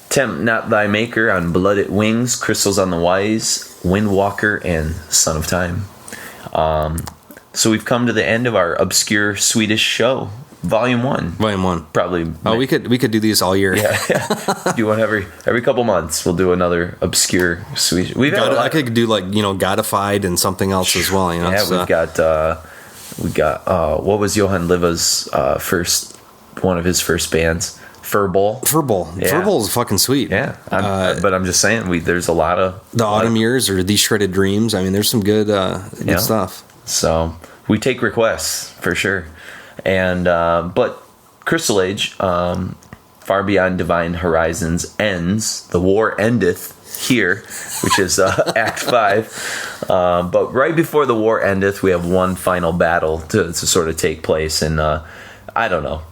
Speaker 2: Tempt Not Thy Maker on Blooded Wings, Crystals on the Wise, Windwalker, and Son of Time. So we've come to the end of our obscure Swedish show, Volume 1.
Speaker 1: Volume 1.
Speaker 2: Probably.
Speaker 1: Oh, we could do these all year.
Speaker 2: Yeah. Do one every couple months. We'll do another obscure Swedish.
Speaker 1: I could do Godified and something else as well.
Speaker 2: Yeah,
Speaker 1: so.
Speaker 2: we got what was Johan Liva's one of his first bands? Furball.
Speaker 1: Yeah. Furball is fucking sweet.
Speaker 2: Yeah, but I'm just saying, there's a lot of
Speaker 1: the Autumn Years or These Shredded Dreams. I mean, there's some good stuff.
Speaker 2: So we take requests for sure, and but Crystal Age, Far Beyond Divine Horizons ends. The war endeth here, which is Act 5. But right before the war endeth, we have one final battle to sort of take place, and I don't know.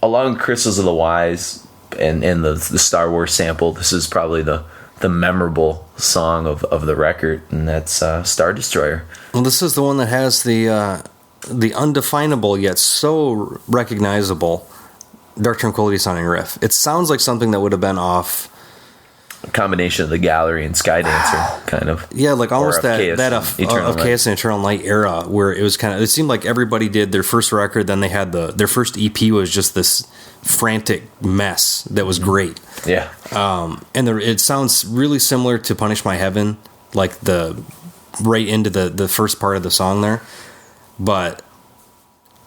Speaker 2: Along Crystals of the Wise and the Star Wars sample, this is probably the memorable song of the record, and that's Star Destroyer.
Speaker 1: Well, this is the one that has the undefinable yet so recognizable Dark Tranquility sounding riff. It sounds like something that would have been off
Speaker 2: a combination of the Gallery and Skydancer, kind of.
Speaker 1: Yeah, like almost that
Speaker 2: of
Speaker 1: Chaos and Eternal Night era, where it was it seemed like everybody did their first record, then they had their first EP was just this frantic mess that was great.
Speaker 2: Yeah.
Speaker 1: And it sounds really similar to Punish My Heaven, like right into the first part of the song there, but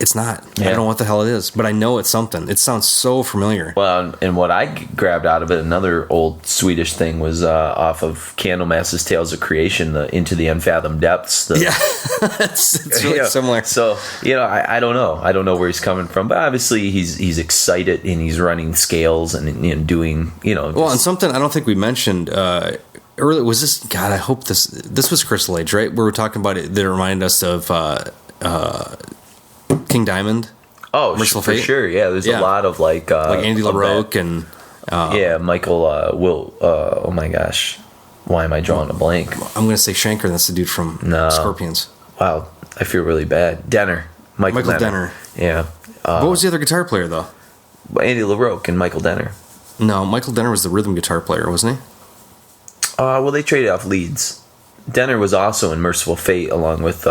Speaker 1: it's not. Yeah. I don't know what the hell it is, but I know it's something. It sounds so familiar.
Speaker 2: Well, and what I grabbed out of it, another old Swedish thing, was off of Candlemass's Tales of Creation, the Into the Unfathomed Depths.
Speaker 1: It's really similar.
Speaker 2: So, I don't know. I don't know where he's coming from, but obviously he's excited and he's running scales and doing,
Speaker 1: Well, and something I don't think we mentioned earlier was this. God, I hope this was Crystal Age, right? Where we're talking about it. That reminded us of King Diamond.
Speaker 2: Oh, Merciful Fate. For sure. Yeah, there's a lot of like
Speaker 1: Andy LaRocque and
Speaker 2: Michael Will. Oh my gosh, why am I drawing a blank?
Speaker 1: I'm gonna say Shanker. That's the dude from Scorpions.
Speaker 2: Wow, I feel really bad. Denner, Michael Denner. Yeah.
Speaker 1: What was the other guitar player though?
Speaker 2: Andy LaRocque and Michael Denner.
Speaker 1: No, Michael Denner was the rhythm guitar player, wasn't he?
Speaker 2: Well, they traded off leads. Denner was also in Merciful Fate along with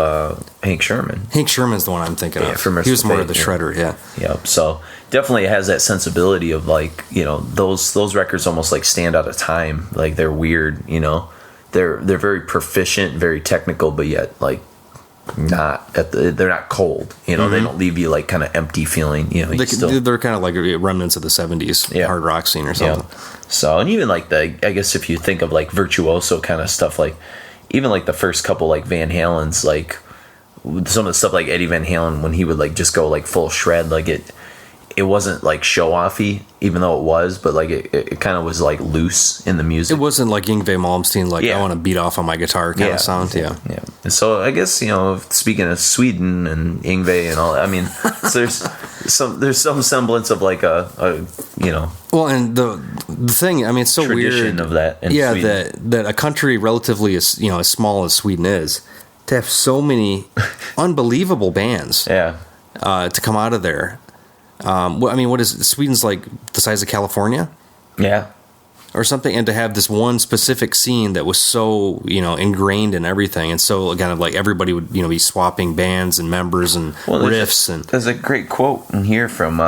Speaker 2: Hank Sherman.
Speaker 1: Hank Sherman's the one I'm thinking of.
Speaker 2: For Merciful
Speaker 1: he was more
Speaker 2: Fate,
Speaker 1: of the shredder, yeah.
Speaker 2: Yeah, so definitely has that sensibility of like, those records almost like stand out of time. Like they're weird, They're very proficient, very technical, but yet like they're not cold. They don't leave you like kind of empty feeling.
Speaker 1: They're kind of like remnants of the 70s hard rock scene or something.
Speaker 2: Yeah. So, and even like I guess if you think of like virtuoso kind of stuff, like even like the first couple like Van Halen's, like some of the stuff like Eddie Van Halen when he would like just go like full shred, like it wasn't like show offy, even though it was, but like it kind of was like loose in the music.
Speaker 1: It wasn't like Yngwie Malmsteen, like I want to beat off on my guitar kind of sound. Yeah.
Speaker 2: And so I guess speaking of Sweden and Yngwie and all, I mean, so there's some semblance of like a.
Speaker 1: Well, and the thing, I mean, it's so
Speaker 2: tradition
Speaker 1: weird
Speaker 2: of that. In Sweden.
Speaker 1: that a country relatively as small as Sweden is, to have so many unbelievable bands.
Speaker 2: Yeah.
Speaker 1: To come out of there. What is Sweden's like the size of California?
Speaker 2: Yeah.
Speaker 1: Or something, and to have this one specific scene that was so, ingrained in everything, and so kind of like everybody would, be swapping bands and members and riffs.
Speaker 2: There's a great quote in here from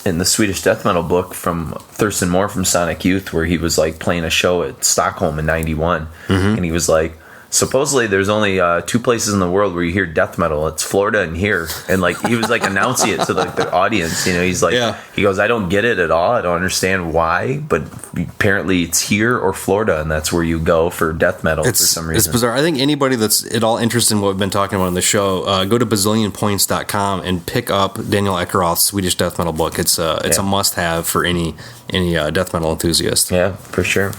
Speaker 2: in the Swedish death metal book from Thurston Moore from Sonic Youth, where he was like playing a show at Stockholm in '91, and he was like, supposedly there's only 2 places in the world where you hear death metal. It's Florida and here. And like he was like announcing it to like the audience. He's like, he goes, I don't get it at all. I don't understand why, but apparently it's here or Florida, and that's where you go for death metal for some reason.
Speaker 1: It's bizarre. I think anybody that's at all interested in what we've been talking about on the show, go to bazillionpoints.com and pick up Daniel Eckeroth's Swedish death metal book. It's a must-have for any death metal enthusiast.
Speaker 2: Yeah, for sure.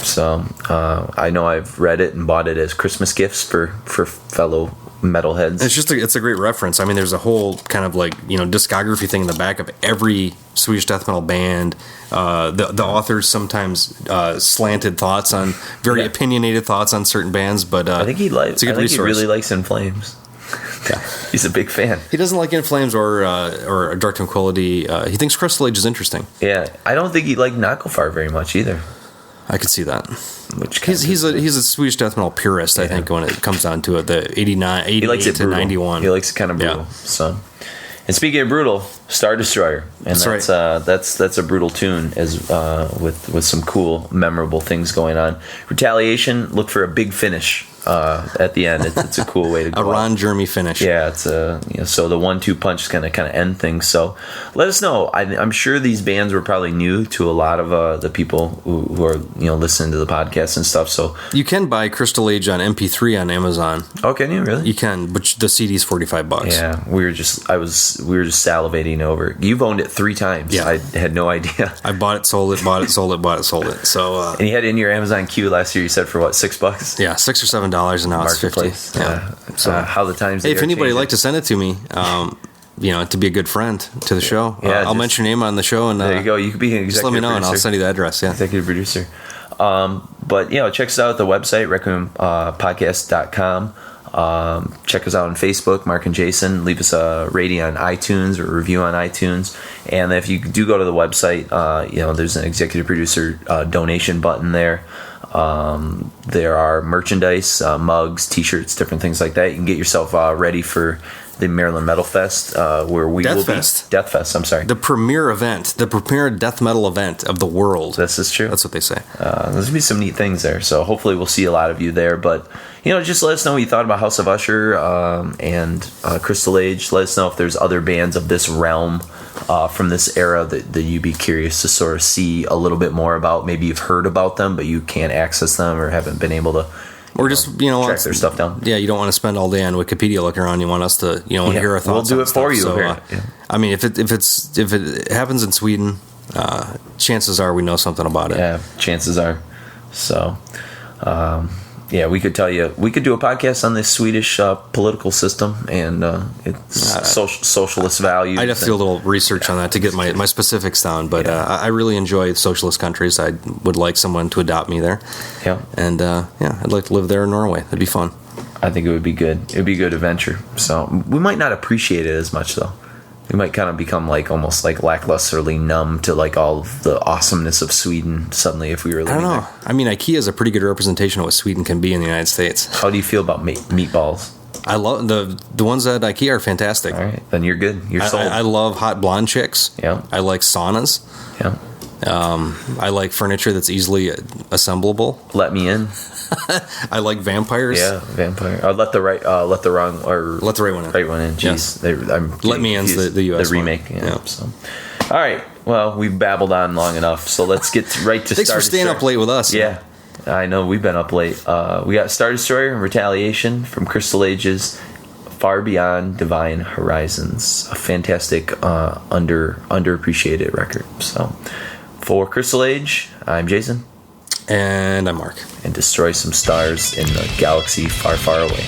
Speaker 2: So I know I've read it and bought it as Christmas gifts for fellow metalheads.
Speaker 1: It's a great reference. I mean, there's a whole kind of like discography thing in the back of every Swedish death metal band. The authors sometimes slanted thoughts on very opinionated thoughts on certain bands, but
Speaker 2: I think he likes.
Speaker 1: It's a good resource.
Speaker 2: He really likes In Flames. Yeah, he's a big fan.
Speaker 1: He doesn't like In Flames or Dark Tranquility. He thinks Crystal Age is interesting.
Speaker 2: Yeah, I don't think he liked Nagelfar very much either.
Speaker 1: I could see that.
Speaker 2: Which
Speaker 1: he's a Swedish death metal purist. I think when it comes down to it, the 88
Speaker 2: he likes it
Speaker 1: to
Speaker 2: brutal.
Speaker 1: 91.
Speaker 2: He likes it kind of brutal. So, and speaking of brutal, Star Destroyer, and that's a brutal tune as with some cool, memorable things going on. Retaliation, look for a big finish at the end. It's a cool way to go.
Speaker 1: A Ron Jeremy finish.
Speaker 2: Yeah, it's so the 1-2 punch is kind of end things. So let us know. I'm sure these bands were probably new to a lot of the people who are listening to the podcast and stuff. So
Speaker 1: you can buy Crystal Age on MP3 on Amazon.
Speaker 2: Oh, can you really?
Speaker 1: You can, but the CD's $45.
Speaker 2: Yeah, we were just salivating over. You've owned it 3 times.
Speaker 1: Yeah,
Speaker 2: I had no idea.
Speaker 1: I bought it, sold it, bought it, sold it, bought it, sold it. So
Speaker 2: and you had it in your Amazon queue last year. You said for what, $6?
Speaker 1: Yeah, $6 or $7, and now it's $50. Yeah.
Speaker 2: So how the times?
Speaker 1: Hey, if anybody would like to send it to me, to be a good friend to the show, I'll mention your name on the show, and
Speaker 2: there you go. You could be an executive.
Speaker 1: Just let me know,
Speaker 2: producer.
Speaker 1: and I'll send you the address. Yeah,
Speaker 2: executive producer. But check us out at the website requiempodcast.com. Check us out on Facebook, Mark and Jason. Leave us a rating on iTunes or a review on iTunes. And if you do go to the website, there's an executive producer donation button there. There are merchandise, mugs, T-shirts, different things like that. You can get yourself ready for the Maryland Metal Fest, where we will be. Death Fest, I'm sorry.
Speaker 1: The premier death metal event of the world.
Speaker 2: This is true.
Speaker 1: That's what they say.
Speaker 2: There's going to be some neat things there. So hopefully we'll see a lot of you there. But, just let us know what you thought about House of Usher and Crystal Age. Let us know if there's other bands of this realm from this era that you'd be curious to sort of see a little bit more about. Maybe you've heard about them, but you can't access them or haven't been able to track their stuff down.
Speaker 1: Yeah, you don't want to spend all day on Wikipedia looking around. You want us to, hear our thoughts.
Speaker 2: We'll do it for you.
Speaker 1: So, I mean, if it happens in Sweden, chances are we know something about it.
Speaker 2: Yeah, chances are. So, we could we could do a podcast on this Swedish political system and its socialist values.
Speaker 1: I'd have to do a little research on that to get my specifics down, but I really enjoy socialist countries. I would like someone to adopt me there.
Speaker 2: Yeah. And,
Speaker 1: I'd like to live there in Norway. That'd be fun.
Speaker 2: I think it would be good. It would be a good adventure. So we might not appreciate it as much, though. We might kind of become almost lacklusterly numb to all of the awesomeness of Sweden suddenly if we were living
Speaker 1: I don't know.
Speaker 2: there.
Speaker 1: I mean, IKEA is a pretty good representation of what Sweden can be in the United States.
Speaker 2: How do you feel about meatballs?
Speaker 1: I love the ones at IKEA are fantastic.
Speaker 2: All right, then you're good. You're sold.
Speaker 1: I love hot blonde chicks.
Speaker 2: Yeah.
Speaker 1: I like saunas.
Speaker 2: Yeah.
Speaker 1: I like furniture that's easily assemblable.
Speaker 2: Let me in.
Speaker 1: I like vampires.
Speaker 2: Yeah, vampire. Let the right one in. Right one in. Jeez,
Speaker 1: yes. Let me in's the U.S.
Speaker 2: the remake.
Speaker 1: One.
Speaker 2: Yeah. So, all right. Well, we've babbled on long enough, so let's get right to.
Speaker 1: Thanks for staying up late with us.
Speaker 2: Yeah, I know we've been up late. We got Star Destroyer and Retaliation from Crystal Age's Far Beyond Divine Horizons, a fantastic underappreciated record. So, for Crystal Age, I'm Jason.
Speaker 1: And I'm Mark.
Speaker 2: And destroy some stars in the galaxy far, far away.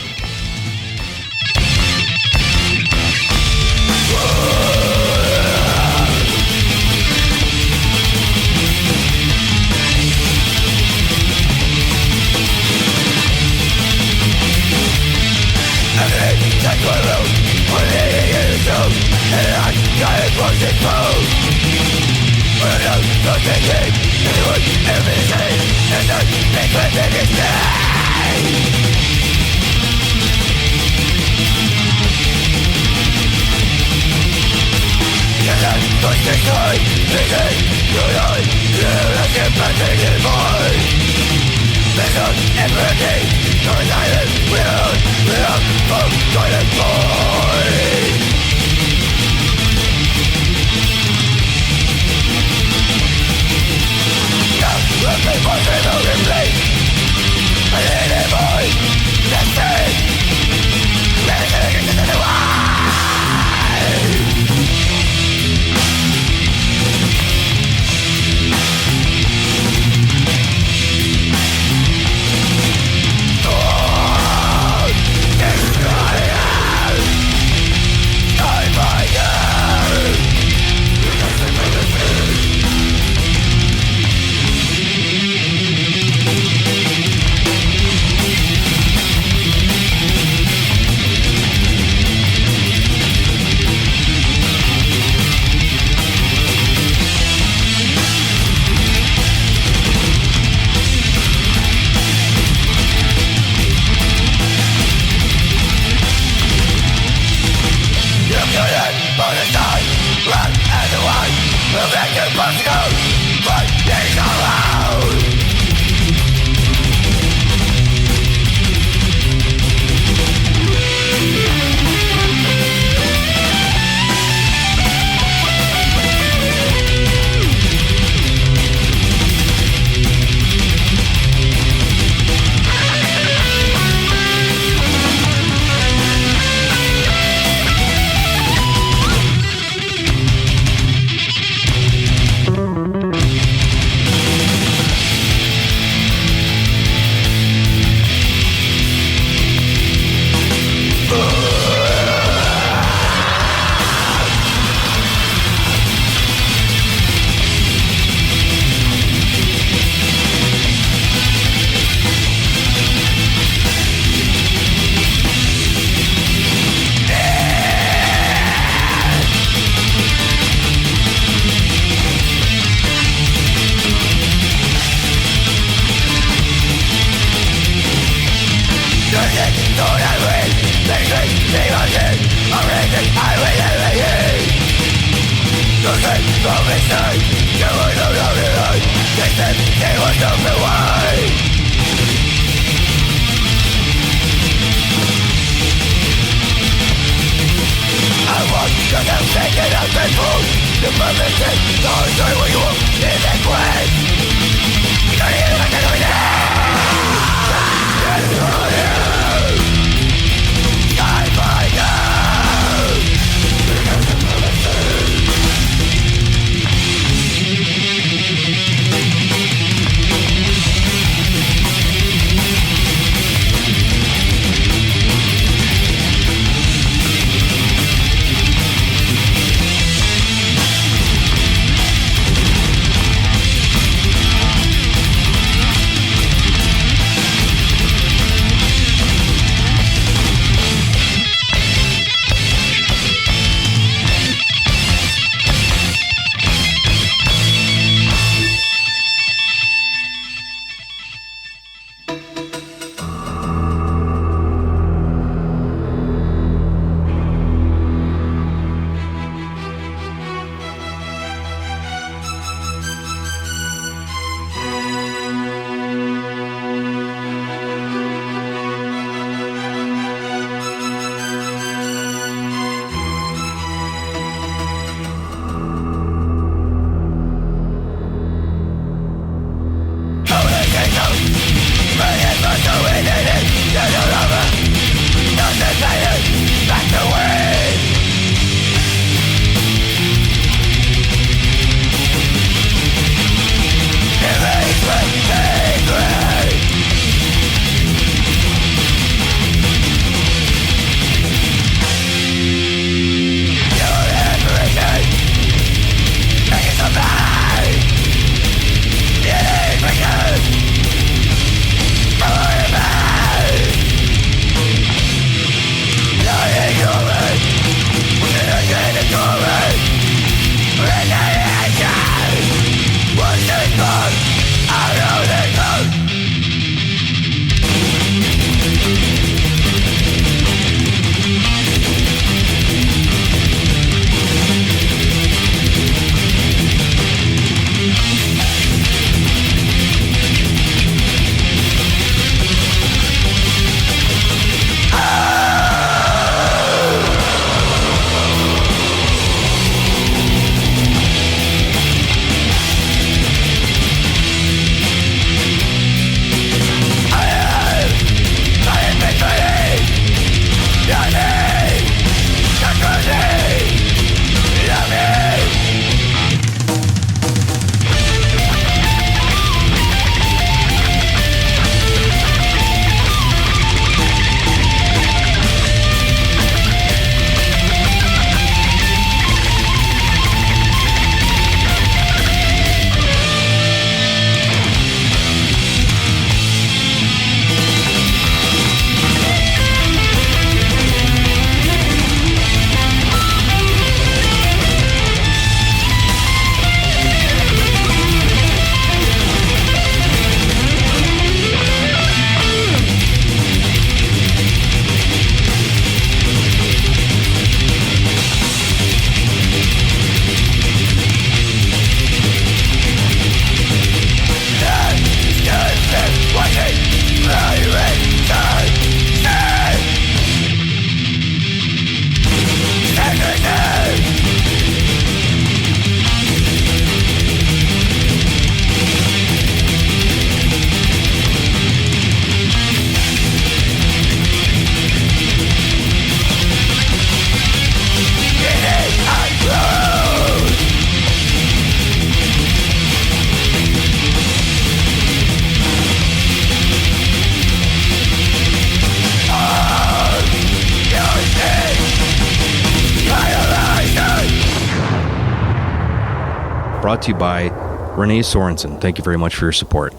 Speaker 1: brought to you by René Sørensen. Thank you very much for your support.